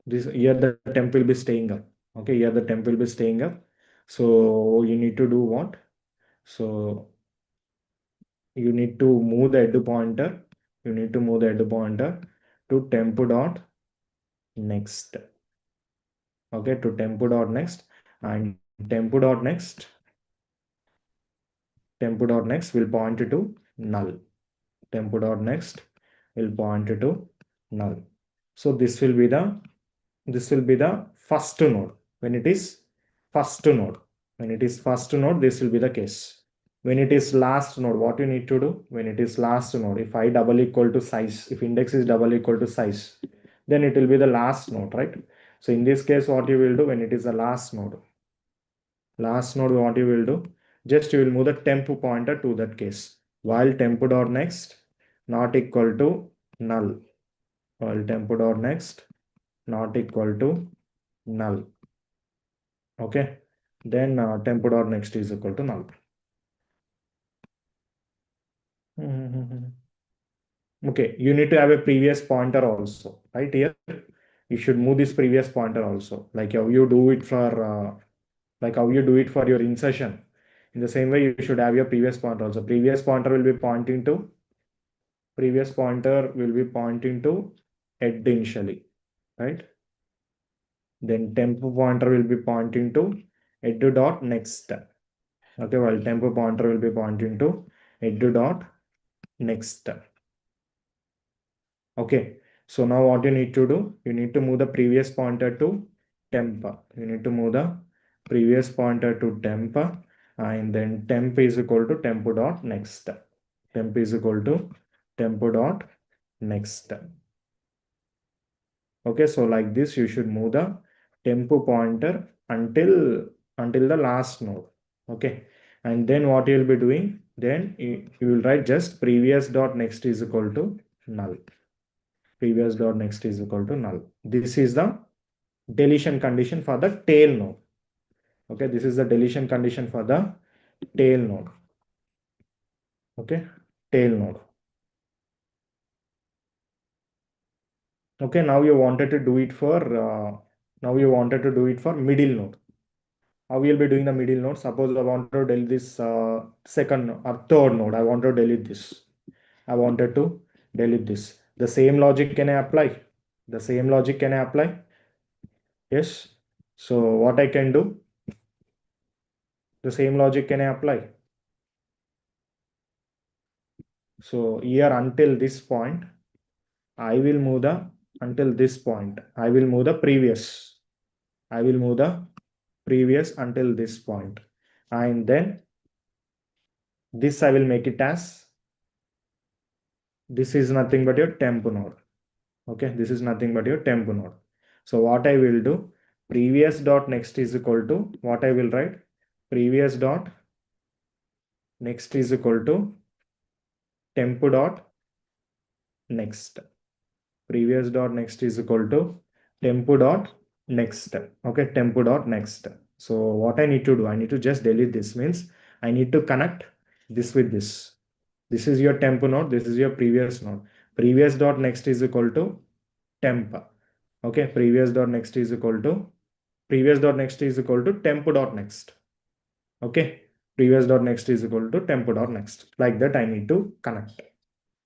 This here the temp will be staying up. Okay, here the temp will be staying up. So you need to do what? So you need to move the head pointer. You need to move the head pointer to temp dot next. Okay, to temp dot next, and temp dot next, temp dot next will point to null. Temp dot next will point to null. So this will be the first node. When it is first node, when it is first node, this will be the case. When it is last node, what you need to do? When it is last node, if I double equal to size, if index is double equal to size, then it will be the last node, right? So in this case, what you will do when it is the last node, what you will do? Just you will move the temp pointer to that case. While temp dot next not equal to null, while temp dot next not equal to null. Okay, then temp dot next is equal to null. Okay, you need to have a previous pointer also, right? Here you should move this previous pointer also, like how you do it for your insertion. In the same way, you should have your previous pointer also. Previous pointer will be pointing to head initially, right? Then temp pointer will be pointing to head dot next. Okay, while temp pointer will be pointing to head dot next. Okay, so now what you need to do? You need to move the previous pointer to temp. You need to move the previous pointer to temp, and then temp is equal to temp dot next. Temp is equal to temp dot next. Okay, so like this, you should move the temp pointer until the last node. Okay, and then what you'll be doing? Then you will write just previous dot next is equal to null. Previous dot next is equal to null. This is the deletion condition for the tail node. Okay, this is the deletion condition for the tail node. Okay, tail node. Okay, now you wanted to do it for middle node. How we'll be doing the middle node? Suppose I want to delete this second or third node. I want to delete this. I wanted to delete this. The same logic can I apply? The same logic can I apply? Yes. So what I can do? The same logic can I apply? So here until this point, I will move the until this point. I will move the previous. I will move the previous until this point. And then this I will make it as this is nothing but your temp node. Okay, this is nothing but your temp node. So what I will do, previous dot next is equal to what I will write, previous dot next is equal to temp dot next. Previous dot next is equal to temp dot next. Okay, temp dot next. So what I need to do, I need to just delete this. Means I need to connect this with this. This is your temp node. This is your previous node. Previous dot next is equal to temp. Okay, previous dot next is equal to temp dot next. Okay, previous dot next is equal to temp dot next. Like that, I need to connect.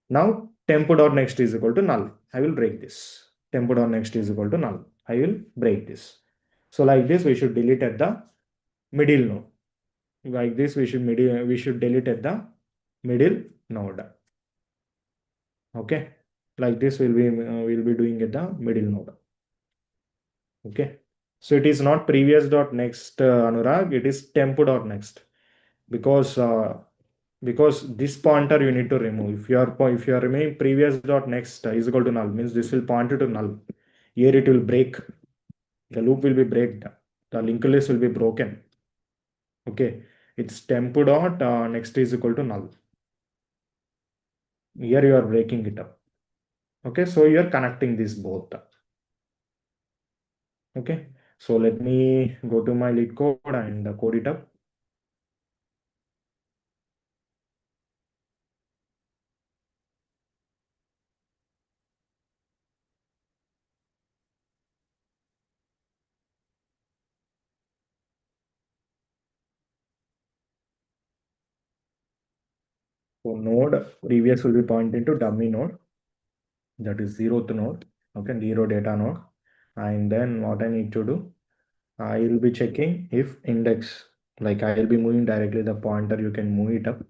Now temp dot next is equal to null. I will break this. Temp dot next is equal to null. I will break this. So like this, we should delete at the middle node. Like this, we should delete at the middle node. Okay, like this we'll be doing at the middle node. Okay, so it is not previous dot next, Anurag. It is temp dot next because this pointer you need to remove. If you are removing previous dot next is equal to null, means this will point to null. Here it will break. The loop will be break. The linked list will be broken. Okay, it's temp dot next is equal to null. Here you are breaking it up. Okay, so you are connecting this both. Okay, so let me go to my lead code and code it up. So node previous will be pointing to dummy node, that is zeroth node. Okay, zero data node. And then what I need to do, I will be checking if index, like I will be moving directly the pointer, you can move it up.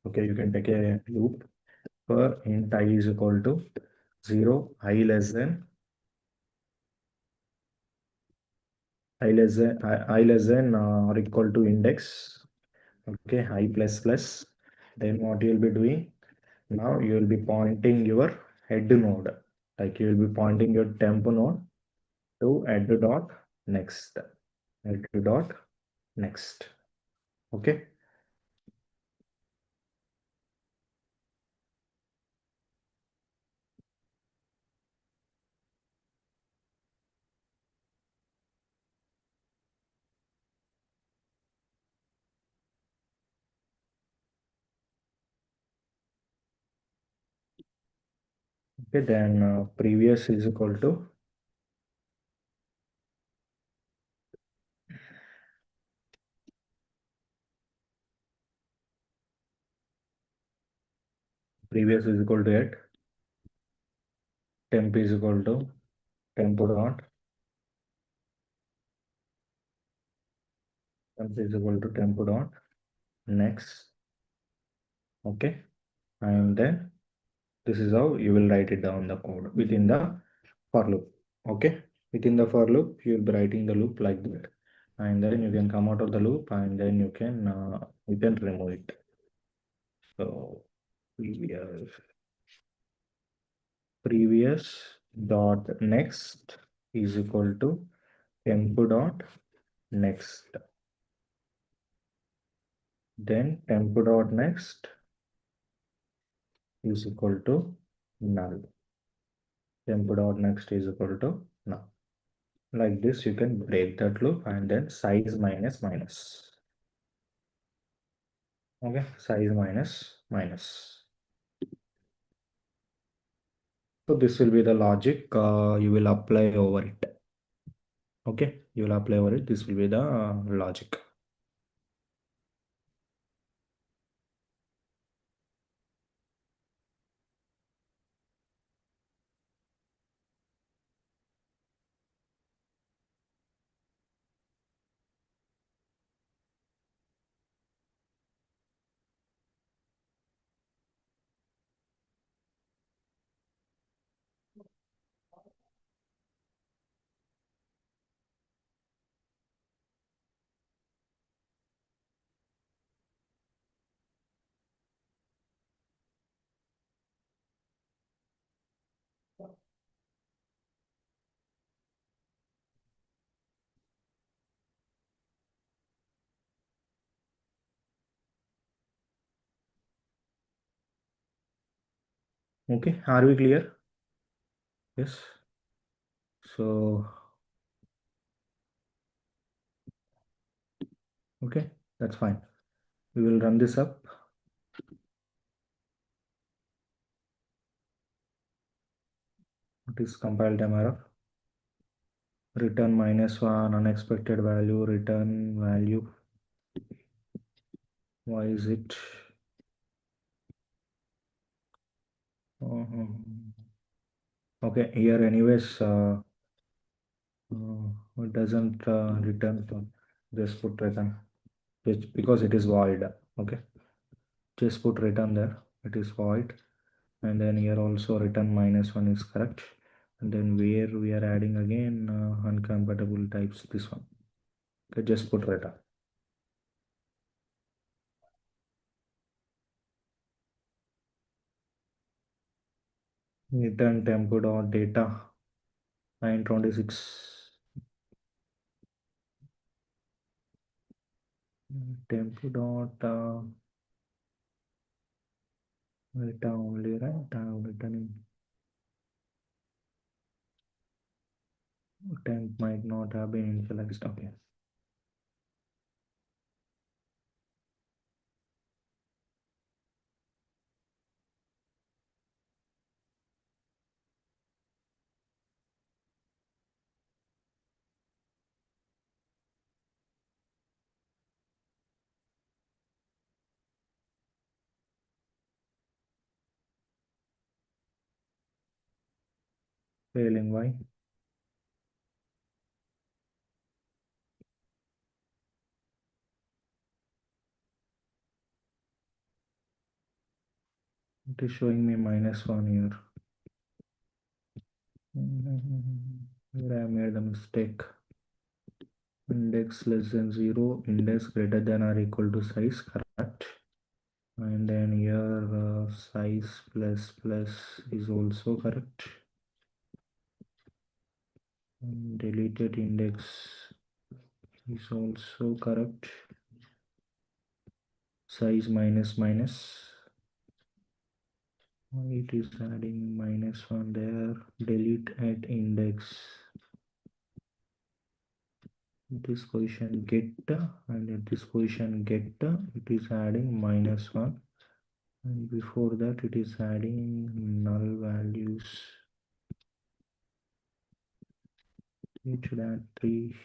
Okay, you can take a loop for int I is equal to 0, I less than or equal to index. Okay, I plus plus. Then what you will be doing, now you will be pointing your head node, like you will be pointing your temp node to head dot next, head dot next. Okay, okay, then previous is equal to previous is equal to 8, temp is equal to temp dot, temp is equal to temp dot next. Okay, and then this is how you will write it down the code within the for loop. Okay, within the for loop you will be writing the loop like that, and then you can come out of the loop and then you can remove it. So previous dot next is equal to temp dot next, then temp dot next is equal to null, temp dot next is equal to null. Like this you can break that loop, and then size minus minus. Okay, size minus minus. So this will be the logic you will apply over it. Okay, you will apply over it. This will be the logic. Okay, are we clear? Yes. So, okay, that's fine. We will run this up. It is compile time error. Return -1, unexpected value, return value. Why is it? Uh, okay, here anyways, it doesn't return. So just put return. Just because it is void. Okay, just put return there. It is void. And then here also return -1 is correct. And then where we are adding again uncompatible types, this one. Okay, just put return. Return temp dot data 926. Temp dot data only, right? Returning temp might not have been initialized. Okay. Failing, why? It is showing me -1 here. Here I made a mistake. Index less than 0, index greater than or equal to size, correct. And then here size plus plus is also correct. And deleted index is also correct. Size minus minus. It is adding -1 there. Delete at index. This position get, and at this position get, it is adding -1. And before that it is adding null values. It should add 3.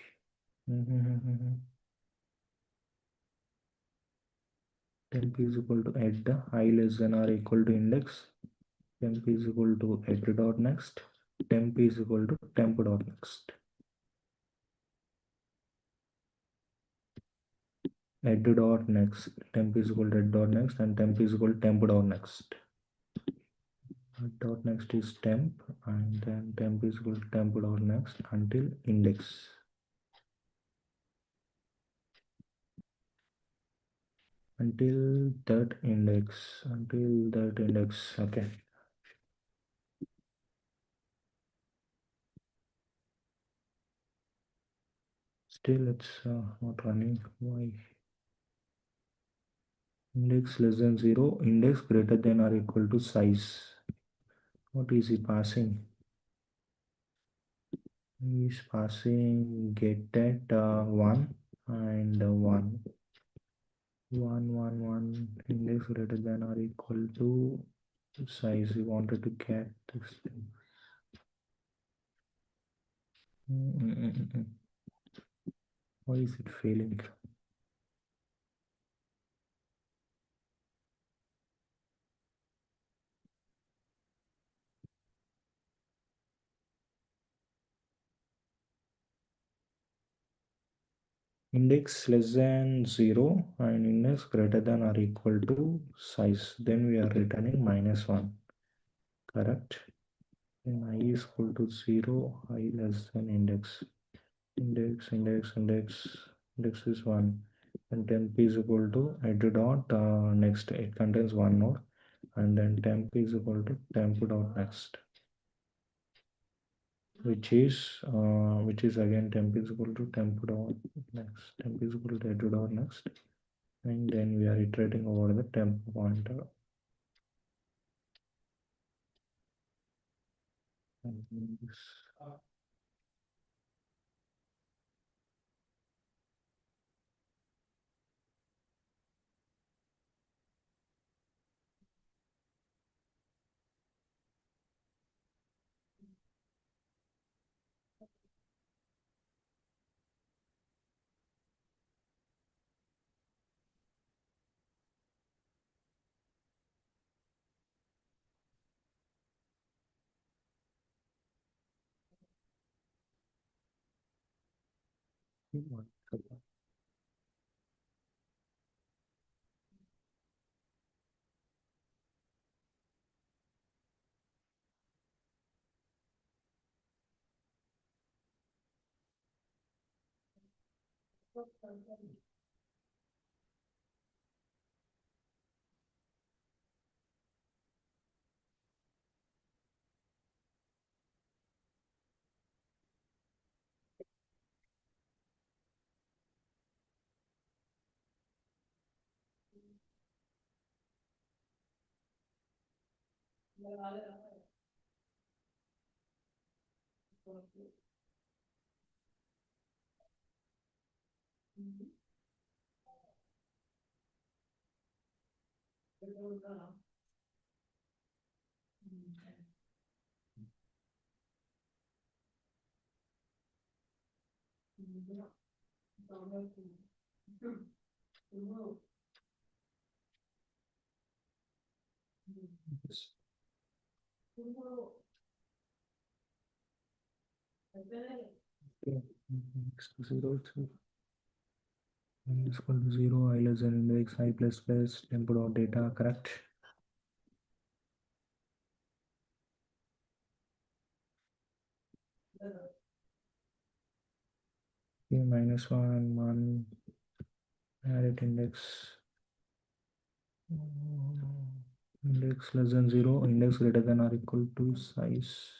Temp is equal to add I less than or equal to index. Temp is equal to add dot next. Temp is equal to temp dot next. Add dot next. Temp is equal to add dot next, and temp is equal to temp dot next. Dot next is temp, and then temp is equal to temp dot next until index. Until that index. Okay. Still it's not running. Why? Index less than 0, index greater than or equal to size. What is he passing? He is passing get at 1 and 1. 1, 1, 1, index greater than or equal to size. We wanted to get this thing. Why is it failing? Index less than 0 and index greater than or equal to size. Then we are returning -1. Correct? Then I is equal to 0, I less than index. Index is 1. And temp is equal to head dot next. It contains one node. And then temp is equal to temp dot next. Which is again temp is equal to temp dot next. Temp is equal to head dot next. And then we are iterating over the temp pointer. And this okay. Next 0 to is equal to 0, I less than index, I plus plus temp dot data, correct? Okay, -1, 1, add it index. Index less than 0, index greater than or equal to size.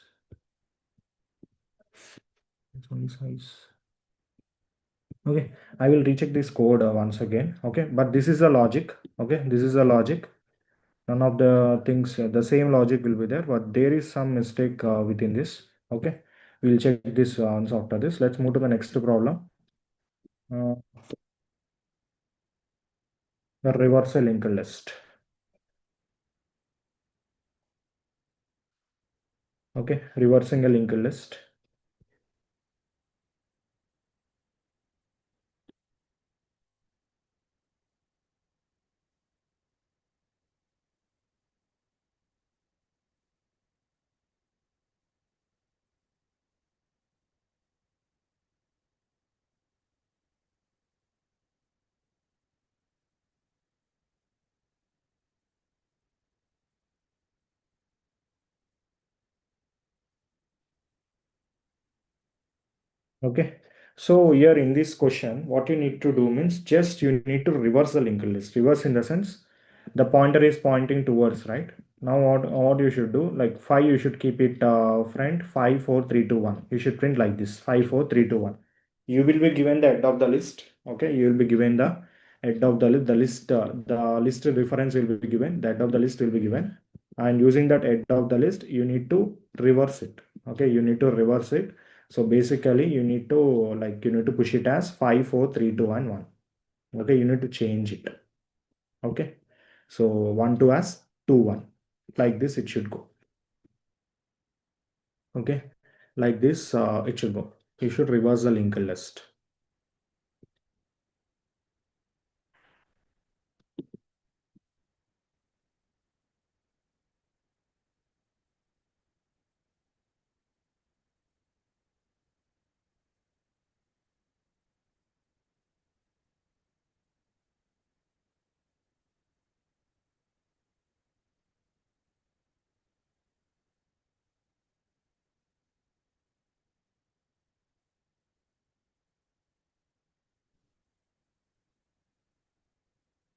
It's only size. Okay, I will recheck this code once again. Okay, but this is the logic. Okay, this is the logic. None of the things, the same logic will be there, but there is some mistake within this. Okay, we'll check this once after this. Let's move to the next problem. Uh, the reversal linked list. Okay, reversing a linked list. Okay, so here in this question, what you need to do means just you need to reverse the linked list. Reverse in the sense the pointer is pointing towards right. Now what you should do, like 5 you should keep it front, 5 4 3 2 1. You should print like this 5 4 3 2 1. You will be given the head of the list. Okay, you will be given the head of the list. The list reference will be given. The head of the list will be given, and using that head of the list, you need to reverse it. Okay, you need to reverse it. So basically, you need to push it as 5 4 3 2 and 1. Okay, you need to change it. Okay, so 1 2 as 2 1. Like this, it should go. Okay, like this, it should go. You should reverse the linked list.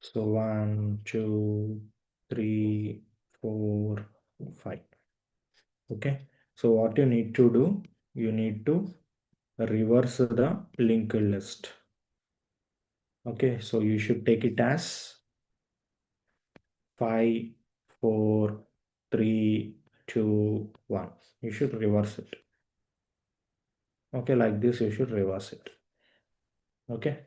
So 1, 2, 3, 4, 5. Okay. So what you need to do, you need to reverse the linked list. Okay. So you should take it as 5, 4, 3, 2, 1. You should reverse it. Okay. Like this, you should reverse it. Okay.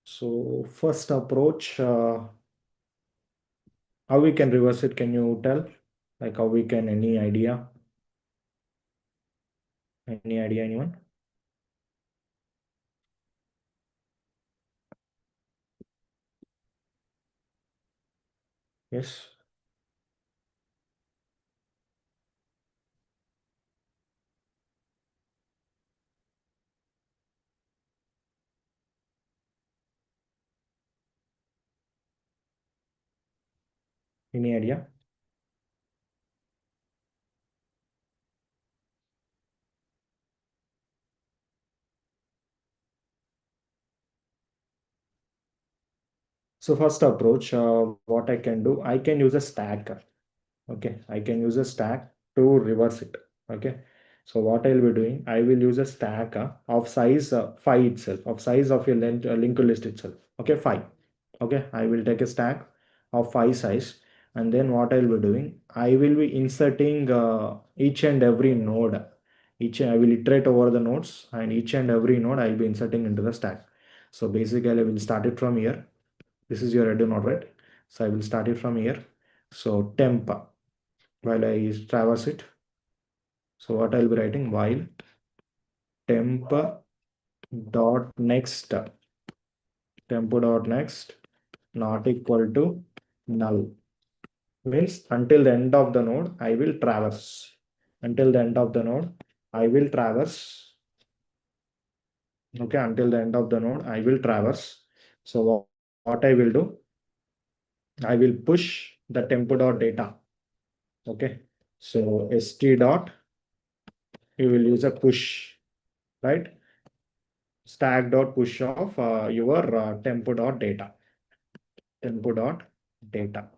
So first approach, how we can reverse it? Can you tell? Like how we can, any idea? Any idea, anyone? Yes. Any idea? So first approach, what I can do, I can use a stack. Okay, I can use a stack to reverse it. Okay, so what I'll be doing, I will use a stack of size 5 itself, of size of your linked list itself. Okay, 5. Okay, I will take a stack of 5 size, and then what I'll be doing, I will be inserting each and every node. I will iterate over the nodes, and each and every node I'll be inserting into the stack. So basically, I will start it from here. This is your header node, right? So I will start it from here. So temp, while I traverse it. So what I'll be writing, while temp dot next, temp dot next not equal to null, means until the end of the node I will traverse. Until the end of the node I will traverse. Okay, until the end of the node I will traverse. So what I will do, I will push the temp dot data. Okay, so st dot, you will use a push, right? Stack dot push of your tempo dot data. Tempo dot data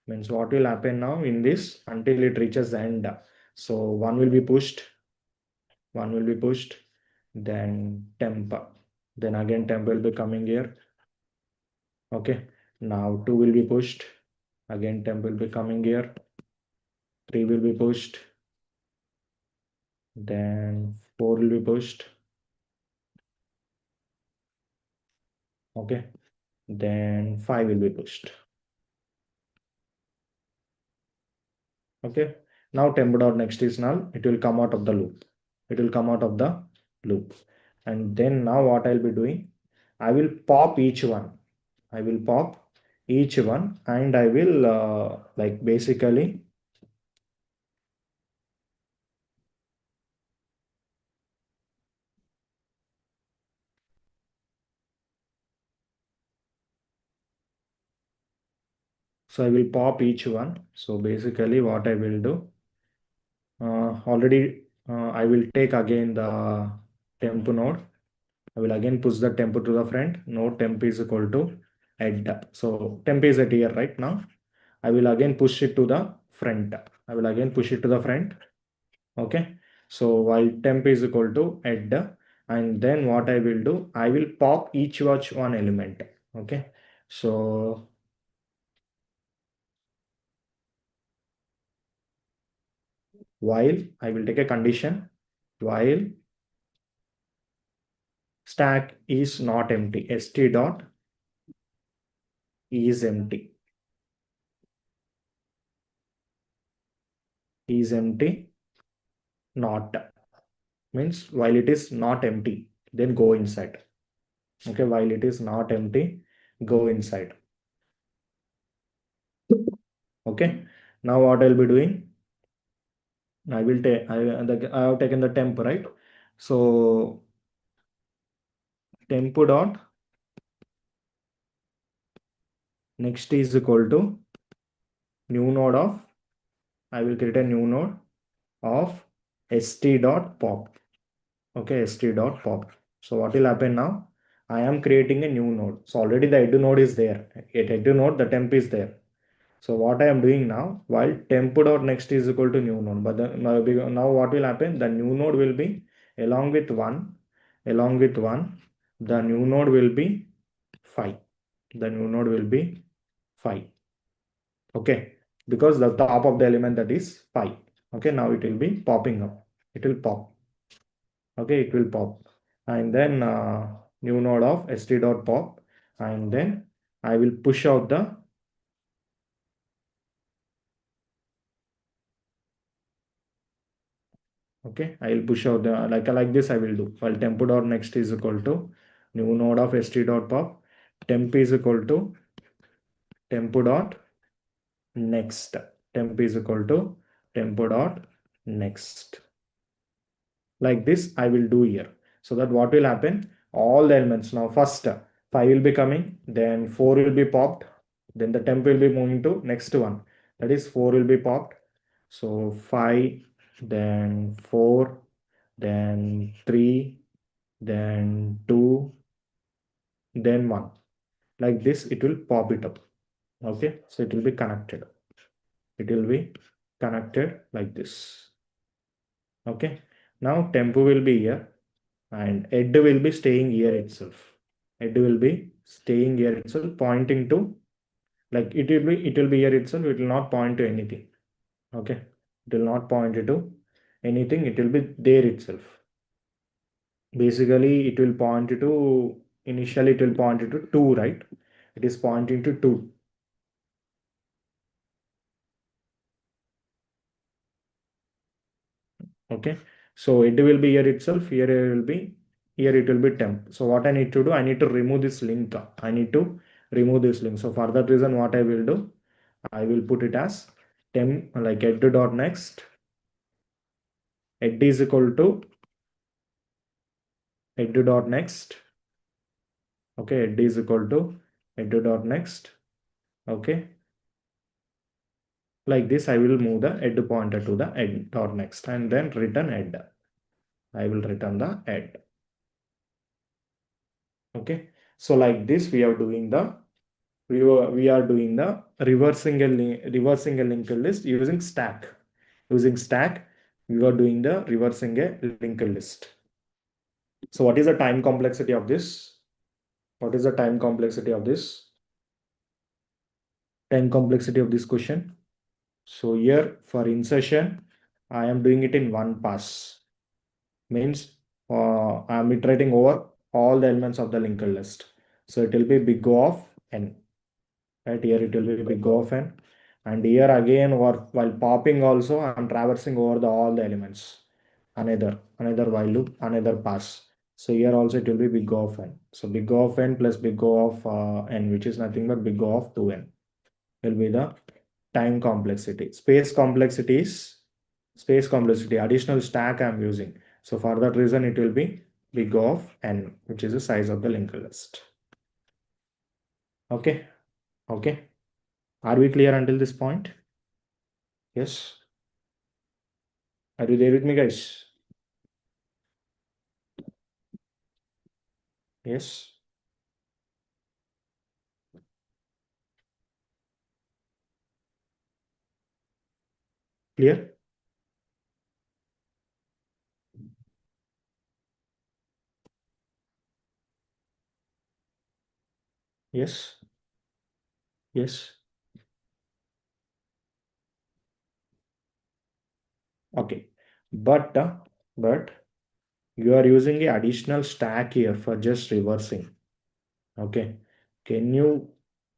means what will happen now in this until it reaches the end. So one will be pushed, one will be pushed, then temp, then again temp will be coming here. Okay, now 2 will be pushed, again temp will be coming here. 3 will be pushed, then 4 will be pushed. Okay, then 5 will be pushed. Okay, now temp dot next is null. It will come out of the loop. It will come out of the loop. And then now what I'll be doing, I will pop each one. I will pop each one, and I will like basically, so I will pop each one. So basically what I will do, already I will take again the temp node. I will again push the temp to the front. Node temp is equal to head. So temp is at here right now. I will again push it to the front. I will again push it to the front. Okay. So while temp is equal to head, and then what I will do, I will pop each watch one element. Okay. So while I will take a condition, while stack is not empty, st dot is empty, is empty, not. Means while it is not empty, then go inside. Okay, while it is not empty, go inside. Okay, now what I'll be doing, I will take, I have taken the temp, right? So temp dot next is equal to new node of, I will create a new node of st dot pop. Okay, st dot pop. So what will happen now? I am creating a new node. So already the head node is there. At head node, the temp is there. So what I am doing now, while temp dot next is equal to new node, but now what will happen? The new node will be along with one, the new node will be 5. The new node will be 5. Okay, because the top of the element that is 5. Okay, now it will be popping up. It will pop. Okay, it will pop. And then new node of st dot pop. And then I will push out the, okay, I will push out the, like this I will do. While temp dot next is equal to new node of st dot pop. Temp is equal to temp dot next. Temp is equal to temp dot next. Like this I will do here. So that what will happen? All the elements now first 5 will be coming, then 4 will be popped, then the temp will be moving to next one. That is 4 will be popped. So 5, then 4, then 3, then 2, then 1. Like this it will pop it up. Okay, so it will be connected. It will be connected like this. Okay, now tempo will be here and head will be staying here itself. Head will be staying here itself, pointing to, like it will be here itself. It will not point to anything. Okay, it will not point to anything. It will be there itself. Basically, it will point to, initially it will point to 2, right? It is pointing to 2. Okay, so it will be here itself. Here it will be, here it will be temp. So what I need to do, I need to remove this link. I need to remove this link. So for that reason, what I will do, I will put it as temp, like head dot next. Head is equal to head dot next. Okay, head is equal to head dot next. Okay, like this I will move the head pointer to the head dot next and then return head. I will return the head. Okay, so like this we are doing the, we are doing the reversing a linked list using stack. Using stack, we are doing the reversing a linked list. So what is the time complexity of this? What is the time complexity of this? Time complexity of this question. So here for insertion, I am doing it in one pass. Means I am iterating over all the elements of the linked list. So it will be big O of n. Right here it will be big O of n. And here again, while popping also, I am traversing over all the elements. Another while loop, another pass. So here also it will be big O of n. So big O of n plus big O of n, which is nothing but big O of 2n, will be the time complexity. Space complexity, additional stack I'm using. So for that reason, it will be big O of n, which is the size of the linked list. Okay. Okay. Are we clear until this point? Yes. Are you there with me, guys? Yes. Clear? Yes. Yes. Okay. But you are using a additional stack here for just reversing. Okay. Can you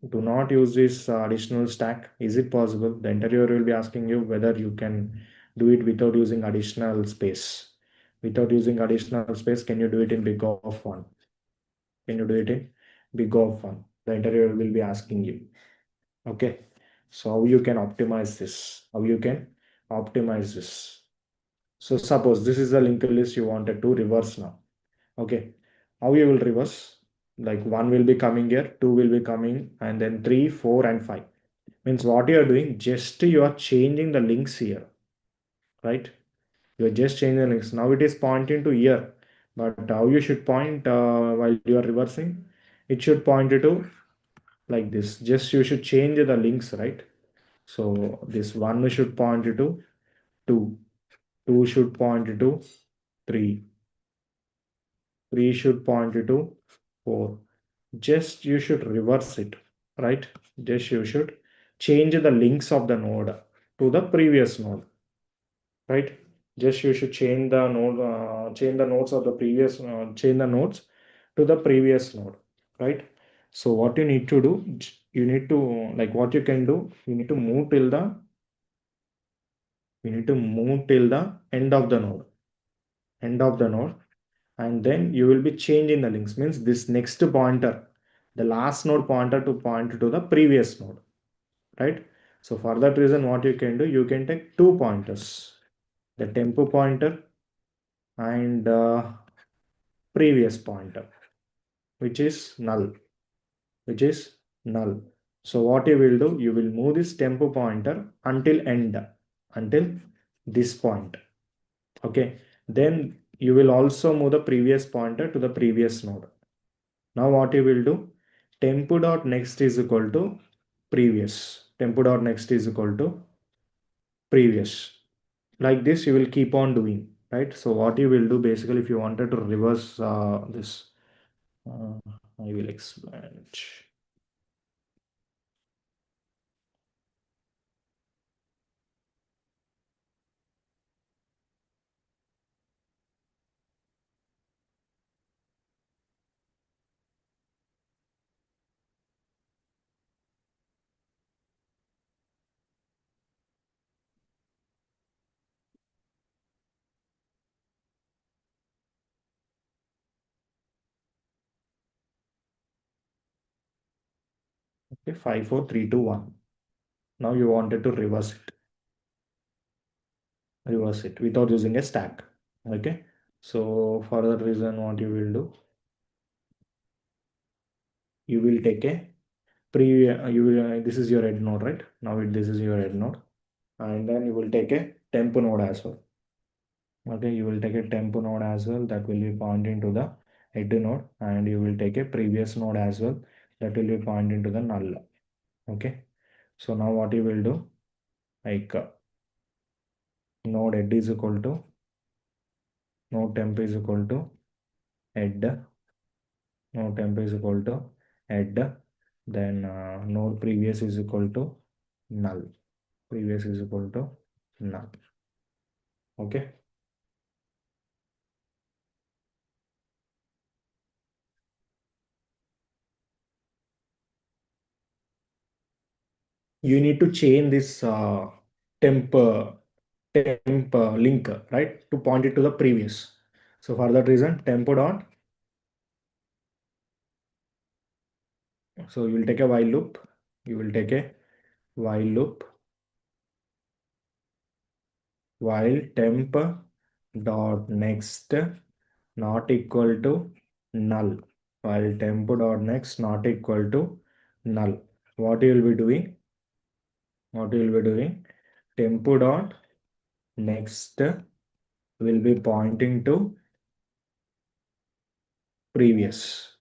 do not use this additional stack? Is it possible? The interviewer will be asking you whether you can do it without using additional space. without using additional space, can you do it in big of 1? Can you do it in big of 1? The interviewer will be asking you. Okay. So how you can optimize this? How you can optimize this? So suppose this is the linked list you wanted to reverse now. Okay. How you will reverse? Like 1 will be coming here, 2 will be coming, and then 3, 4, and 5. Means what you are doing, just you are changing the links here, right? You are just changing the links. Now it is pointing to here, but how you should point while you are reversing? It should point to like this. Just you should change the links, right? So this 1 should point to 2, 2 should point to 3, 3 should point to 4. Just you should reverse it, right? Just you should change the links of the node to the previous node, right? Just you should change the node, change the nodes of the previous, change the nodes to the previous node, right? So what you need to do, you need to, like what you can do, you need to move till the, you need to move till the end of the node, end of the node, and then you will be changing the links. Means this next pointer, the last node pointer to point to the previous node, right? So for that reason, what you can do, you can take two pointers, the tempo pointer and previous pointer, which is null, which is null. So what you will do, you will move this tempo pointer until end, until this point. Okay. Then you will also move the previous pointer to the previous node. Now what you will do, tempo dot next is equal to previous. Tempo dot next is equal to previous. Like this, you will keep on doing, right? So what you will do basically, if you wanted to reverse this, I will explain it. Okay, 5, 4, 3, 2, 1. Now you wanted to reverse it without using a stack. Okay. So for that reason, what you will do, you will take a you will, this is your head node, right? Now this is your head node, and then you will take a temp node as well. Okay, you will take a temp node as well, that will be pointing to the head node, and you will take a previous node as well, that will be pointing to the null. Okay. So now what you will do, like node head is equal to node temp is equal to head, node temp is equal to head, then node previous is equal to null, previous is equal to null. Okay. You need to chain this temp link, right, to point it to the previous. So for that reason, tempo dot, so you will take a while loop, you will take a while loop, while temp dot next not equal to null, while tempo dot next not equal to null. What you will be doing, what you will be doing, tempo dot next will be pointing to previous.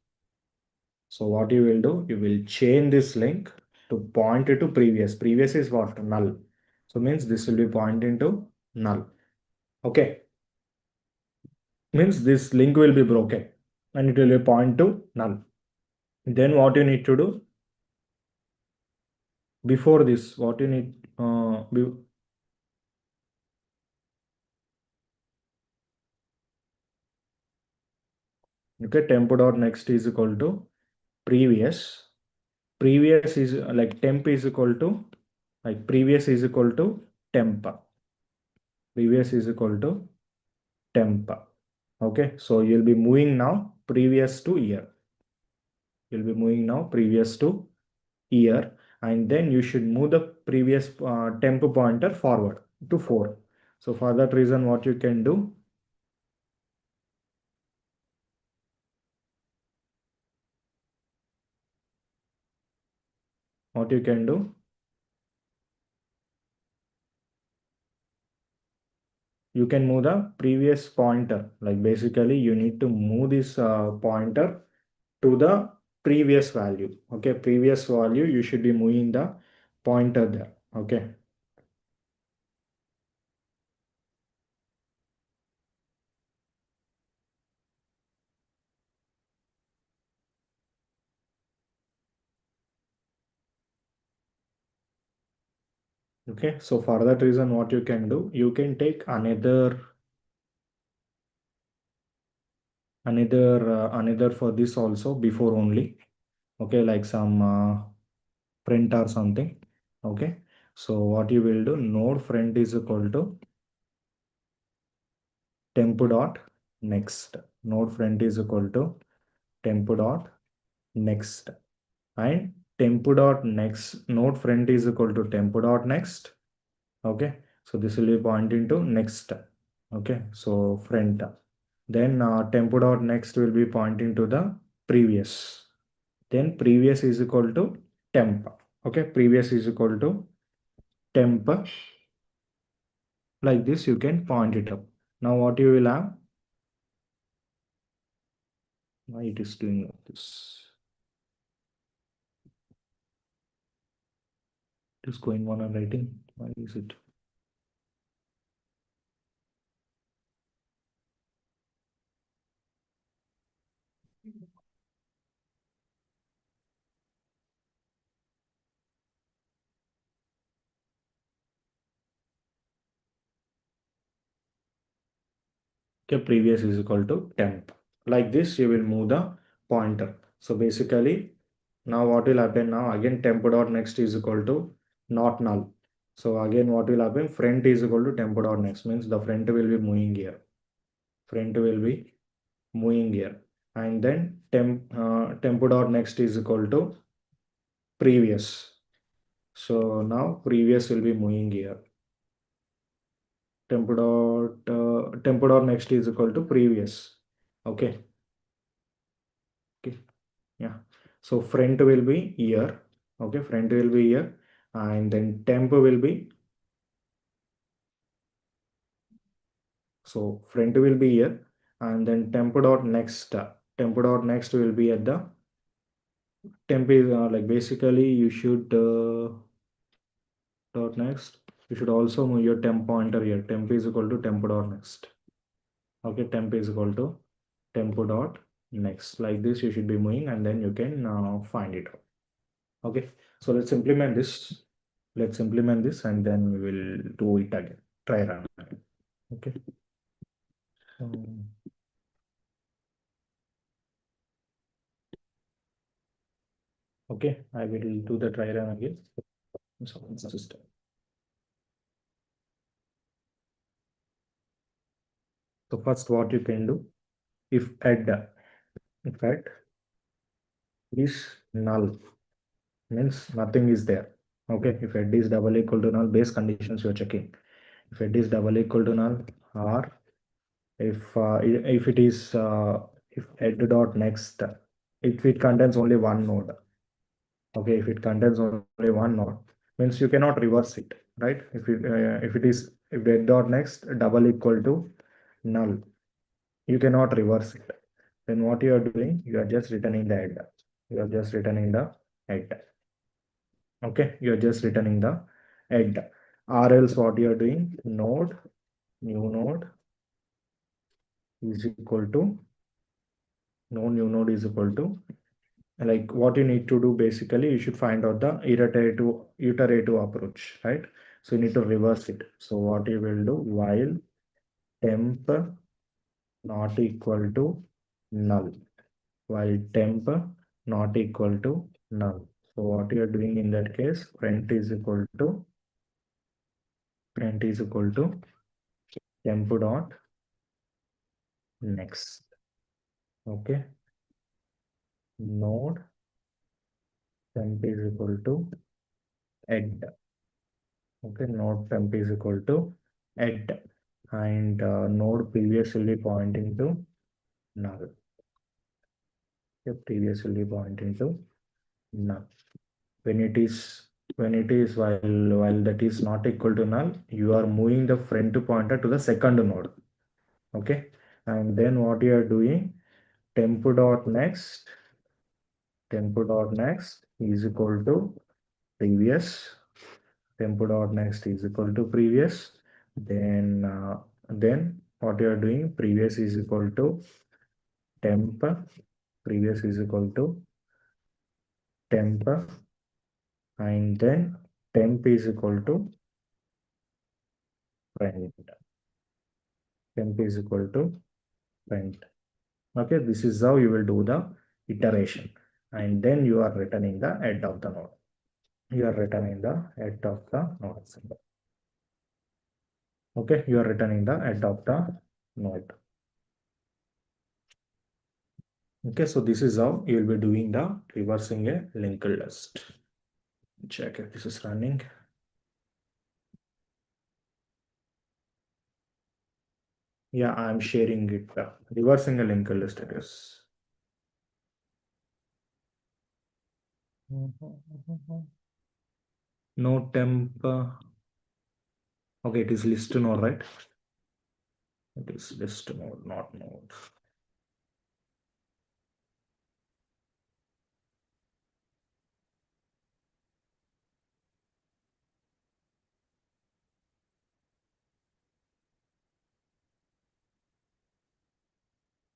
So what you will do, you will chain this link to point it to previous. Previous is what? Null. So means this will be pointing to null. Okay. Means this link will be broken and it will be point to null. Then what you need to do before this, what you need, okay, tempo dot next is equal to previous. Previous is like temp is equal to, like previous is equal to temp. Previous is equal to temp. Okay, so you'll be moving now previous to year. You'll be moving now previous to year, and then you should move the previous temp pointer forward to 4. So for that reason, what you can do, you can move the previous pointer. Like basically, you need to move this pointer to the previous value. Okay, previous value, you should be moving the pointer there. Okay. Okay, so for that reason, what you can do, you can take another for this also before only. Okay, like some print or something. Okay, so what you will do, node friend is equal to temp dot next. Node friend is equal to temp dot next, and temp dot next node friend is equal to temp dot next. Okay, so this will be pointing to next. Okay, so friend, then temp dot next will be pointing to the previous, then previous is equal to temp. Okay, previous is equal to temp. Like this you can point it up. Now what you will have, why it is doing like this, it is going on and writing, why is it? Okay, previous is equal to temp. Like this you will move the pointer. So basically, now what will happen, now again temp dot next is equal to not null. So again what will happen, front is equal to temp dot next, means the front will be moving here. Front will be moving here. And then temp dot next is equal to previous. So now previous will be moving here. Temp dot next is equal to previous. Okay. Okay. Yeah. So front will be here. Okay. Front will be here. And then temp will be, so front will be here. And then temp dot next. Temp dot next will be at the temp is like basically you should dot next. You should also move your temp pointer here. Temp is equal to temp dot next. Okay. Temp is equal to temp dot next. Like this you should be moving, and then you can find it out. Okay, so let's implement this. Let's implement this and then we will do it again. Try run again. Okay. So, okay, I will do the try run again. So, system. So first what you can do, if add, if add is null, means nothing is there. Okay, if add is double equal to null, base conditions you're checking. If add is double equal to null, or if it is if add dot next, if it contains only one node. Okay, if it contains only one node, means you cannot reverse it, right? If it is, if dead dot next double equal to null, you cannot reverse it. Then what you are doing, you are just returning the head. You are just returning the head. Okay, you are just returning the head. Or else what you are doing, node, new node is equal to, no new node is equal to, like what you need to do, basically you should find out the iterative approach, right? So you need to reverse it. So what you will do, while temp not equal to null, while temp not equal to null, so what you are doing in that case, print is equal to temp dot next. Okay, node temp is equal to add. Okay, node temp is equal to add, and node previous will be pointing to null. Okay, previous will be pointing to null. When it is while that is not equal to null, you are moving the friend pointer to the second node. Okay, and then what you are doing, temp dot next is equal to previous. Temp dot next is equal to previous. Then what you are doing, previous is equal to temp. Previous is equal to temp, and then temp is equal to friend. Temp is equal to friend. Okay, this is how you will do the iteration, and then you are returning the head of the node. You are returning the head of the node symbol. Okay, you are returning the head of the node. Okay, so this is how you will be doing the reversing a linked list. Check if this is running. Yeah, I'm sharing it. Reversing a linked list it is. No temp. Okay, it is list node, right? It is list node, not node.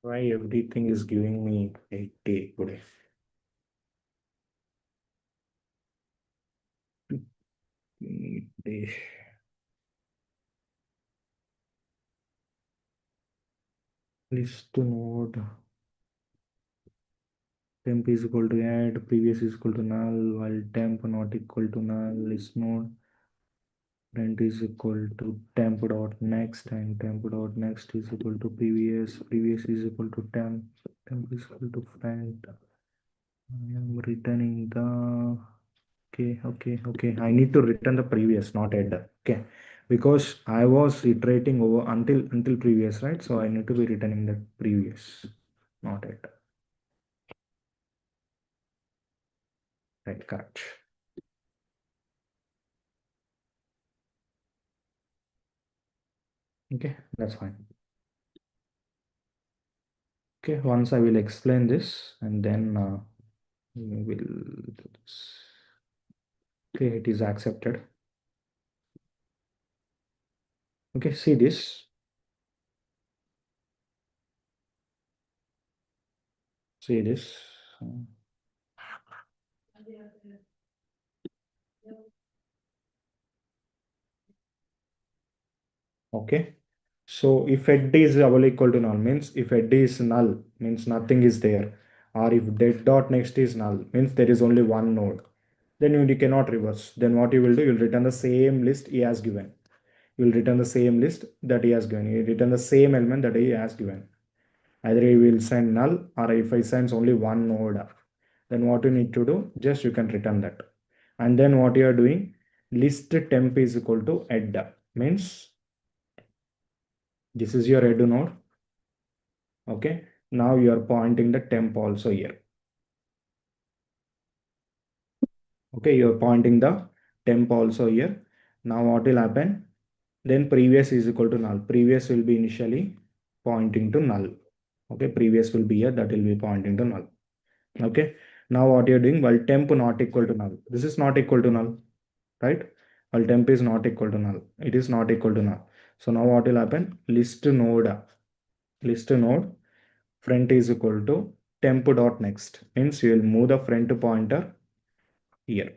Why everything is giving me 80 today? Day. List node. Temp is equal to add, previous is equal to null, while temp not equal to null, list node. Friend is equal to temp dot next, and temp dot next is equal to previous. Previous is equal to temp. Temp is equal to friend. I am returning the. Okay. I need to return the previous, not header. Okay, because I was iterating over until previous, right? So I need to be returning the previous, not header. Right, correct. Okay, that's fine. Okay, once I will explain this, and then we will do this. Okay, it is accepted. Okay, see this. See this. Okay. So if head is double equal to null, means if head is null, means nothing is there. Or if dead dot next is null, means there is only one node. Then you cannot reverse. Then what you will do, you will return the same list he has given. You will return the same list that he has given. You return the same element that he has given. Either he will send null, or if he sends only one node, then what you need to do, just you can return that. And then what you are doing, list temp is equal to head, means this is your head node. Okay, now you are pointing the temp also here. Okay, you are pointing the temp also here. Now what will happen, then previous is equal to null. Previous will be initially pointing to null. Okay, previous will be here, that will be pointing to null. Okay, now what you're doing, well, temp not equal to null, this is not equal to null, right? Well, temp is not equal to null, it is not equal to null. So now what will happen, list node front is equal to temp dot next, means you will move the front pointer here.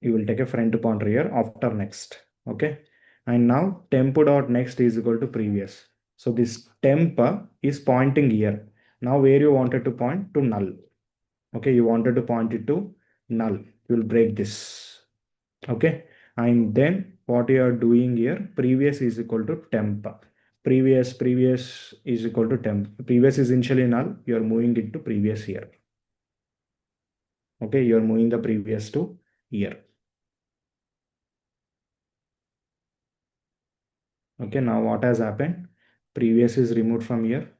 You will take a front pointer here after next. Okay, and now temp dot next is equal to previous. So this temp is pointing here. Now where you wanted to point, to null. Okay, you wanted to point it to null, you will break this. Okay, and then what you are doing here, previous is equal to temp. previous is equal to temp. Previous is initially null. You are moving it to previous year. Okay, you are moving the previous to year. Okay, now what has happened? Previous is removed from here.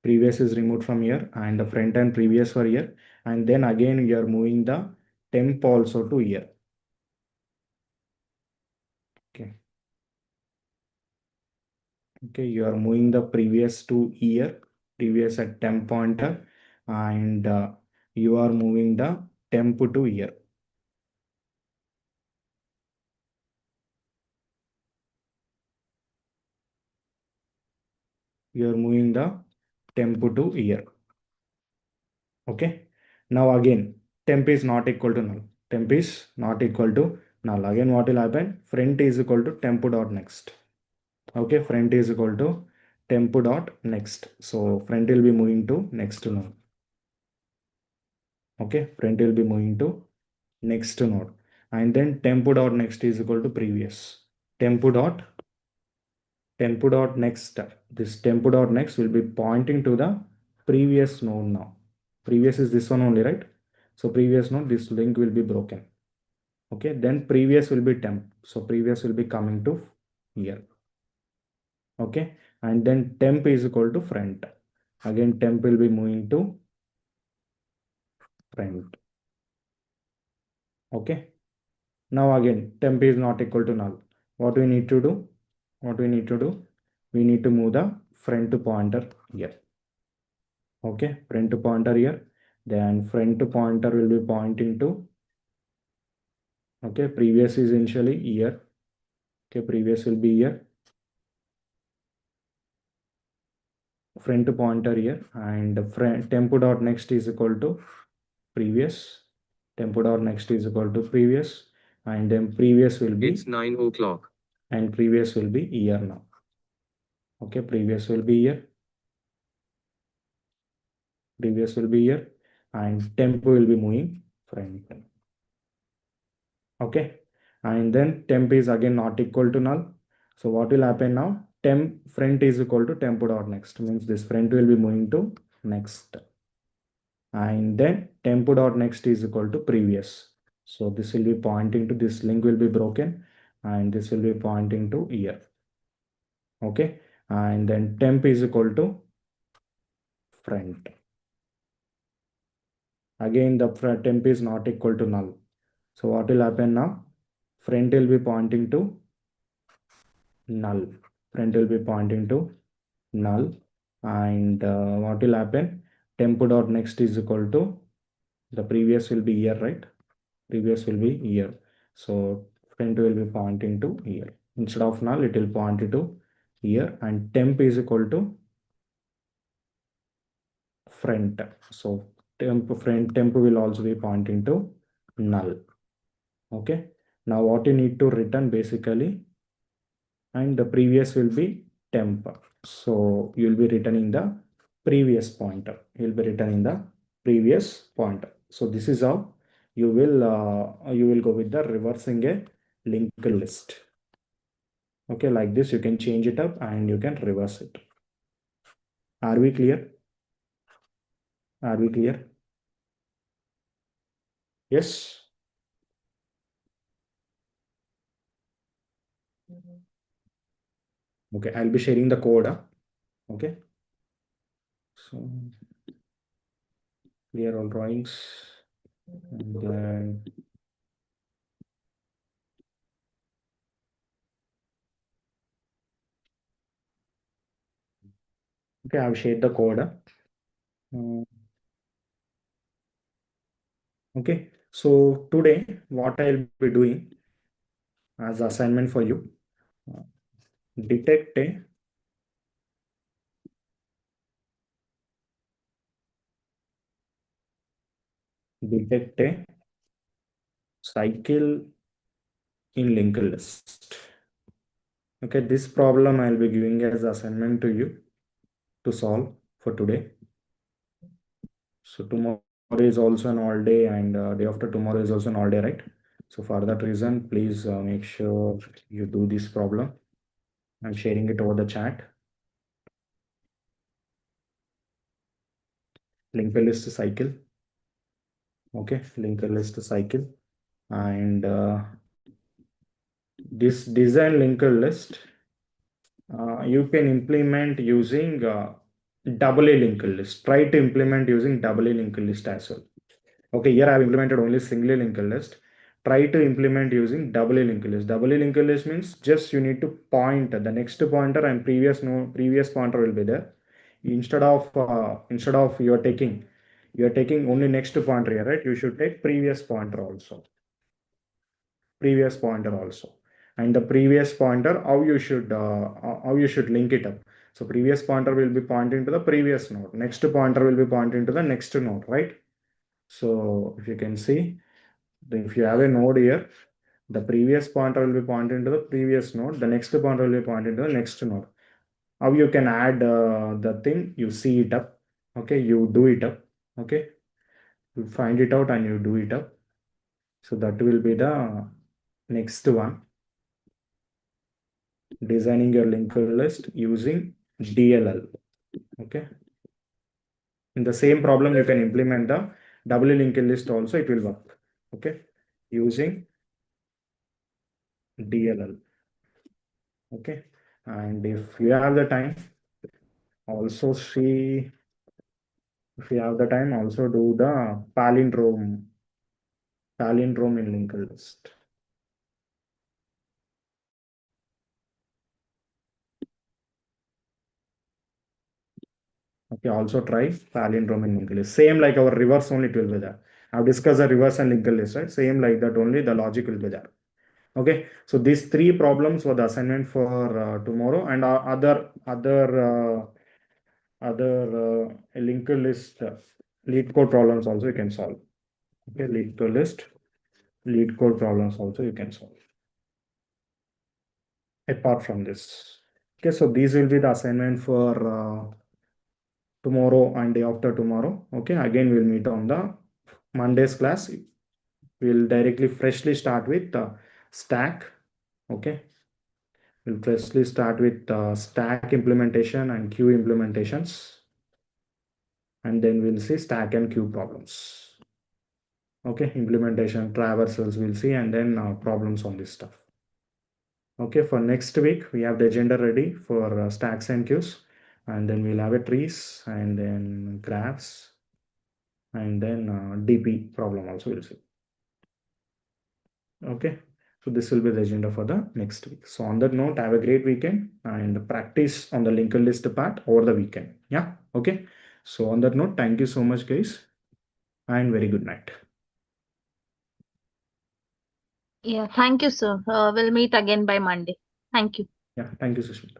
Previous is removed from here, and the front and previous for here. And then again, you are moving the temp also to here. Okay. Okay, you are moving the previous to year, previous at temp pointer, and you are moving the temp to year. You are moving the temp to year. Okay. Now again, temp is not equal to null. Temp is not equal to null. Again, what will happen? Front is equal to temp dot next. Okay, front is equal to temp dot next. So front will be moving to next node. Okay, front will be moving to next node. And then temp dot next is equal to previous. Temp dot next. This temp dot next will be pointing to the previous node now. Previous is this one only, right? So previous node, this link will be broken. Okay, then previous will be temp. So previous will be coming to here. Okay, and then temp is equal to front. Again, temp will be moving to front. Okay, now again, temp is not equal to null. What we need to do? What we need to do? We need to move the front pointer here. Okay, front pointer here. Then front pointer will be pointing to, okay, previous is initially here. Okay, previous will be here. Front pointer here, and front temp dot next is equal to previous. Temp dot next is equal to previous, and then previous will be, it's 9 o'clock, and previous will be here now. Okay, previous will be here. Previous will be here, and temp will be moving front. Okay, and then temp is again not equal to null. So what will happen now? Temp front is equal to temp dot next, means this front will be moving to next, and then temp dot next is equal to previous. So this will be pointing to, this link will be broken, and this will be pointing to here. Okay, and then temp is equal to front. Again, the temp is not equal to null. So what will happen now? Front will be pointing to null. Front will be pointing to null, and what will happen? Temp dot next is equal to, the previous will be here, right? Previous will be here. So front will be pointing to here. Instead of null, it will point to here, and temp is equal to front. So temp will also be pointing to null. Okay. Now what you need to return basically, and the previous will be temp. So you'll be returning the previous pointer. You'll be returning the previous pointer. So this is how you will go with the reversing a linked list. Okay, like this you can change it up and you can reverse it. Are we clear? Are we clear? Yes. Okay, I'll be sharing the code. Okay. So clear all drawings. And then okay, I've shared the code. Uh, okay. So today what I'll be doing as assignment for you, uh, detect a detect a cycle in linked list. Okay, this problem I'll be giving as assignment to you to solve for today. So tomorrow is also an all day, and day after tomorrow is also an all day, right? So for that reason, please make sure you do this problem. I'm sharing it over the chat. Linked list cycle. Okay, linked list cycle. And this design linked list, you can implement using double A linked list. Try to implement using double A linked list as well. Okay, here I have implemented only single linked list. Try to implement using double A linked list. Double A linked list means just you need to point the next pointer and previous pointer will be there. Instead of you're taking only next pointer here, right? You should take previous pointer also, and the previous pointer how you should link it up. So previous pointer will be pointing to the previous node. Next pointer will be pointing to the next node, right? So if you can see, if you have a node here, the previous pointer will be pointing to the previous node. The next pointer will be pointing to the next node. How you can add the thing? You see it up. Okay, you do it up. Okay, you find it out and you do it up. So that will be the next one. Designing your linked list using DLL. Okay. In the same problem, you can implement the double linked list also. It will work. Okay. Using DLL. Okay. And if you have the time, also see, if you have the time, also do the palindrome in linked list. Okay, also try palindrome in linked list. Same like our reverse only, it will be there. I've discussed the reverse and linked list, right? Same like that only, the logic will be there. Okay, so these three problems were the assignment for tomorrow, and other linked list lead code problems also you can solve. Okay, lead code problems also you can solve apart from this. Okay, so these will be the assignment for tomorrow and day after tomorrow. Okay, again we'll meet on the Monday's class. We'll directly freshly start with stack. Okay, we'll freshly start with stack implementation and queue implementations, and then we'll see stack and queue problems. Okay, implementation traversals we'll see, and then problems on this stuff. Okay, for next week, we have the agenda ready for stacks and queues, and then we'll have a trees and then graphs, and then DP problem also we'll see. Okay, so this will be the agenda for the next week. So on that note, have a great weekend and practice on the linked list part over the weekend. Yeah, okay. So on that note, thank you so much, guys, and very good night. Yeah, thank you, sir. We'll meet again by Monday. Thank you. Yeah, thank you, Sushmita.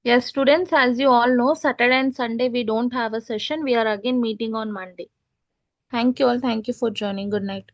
Yes, students, as you all know, Saturday and Sunday we don't have a session. We are again meeting on Monday. Thank you all. Thank you for joining. Good night.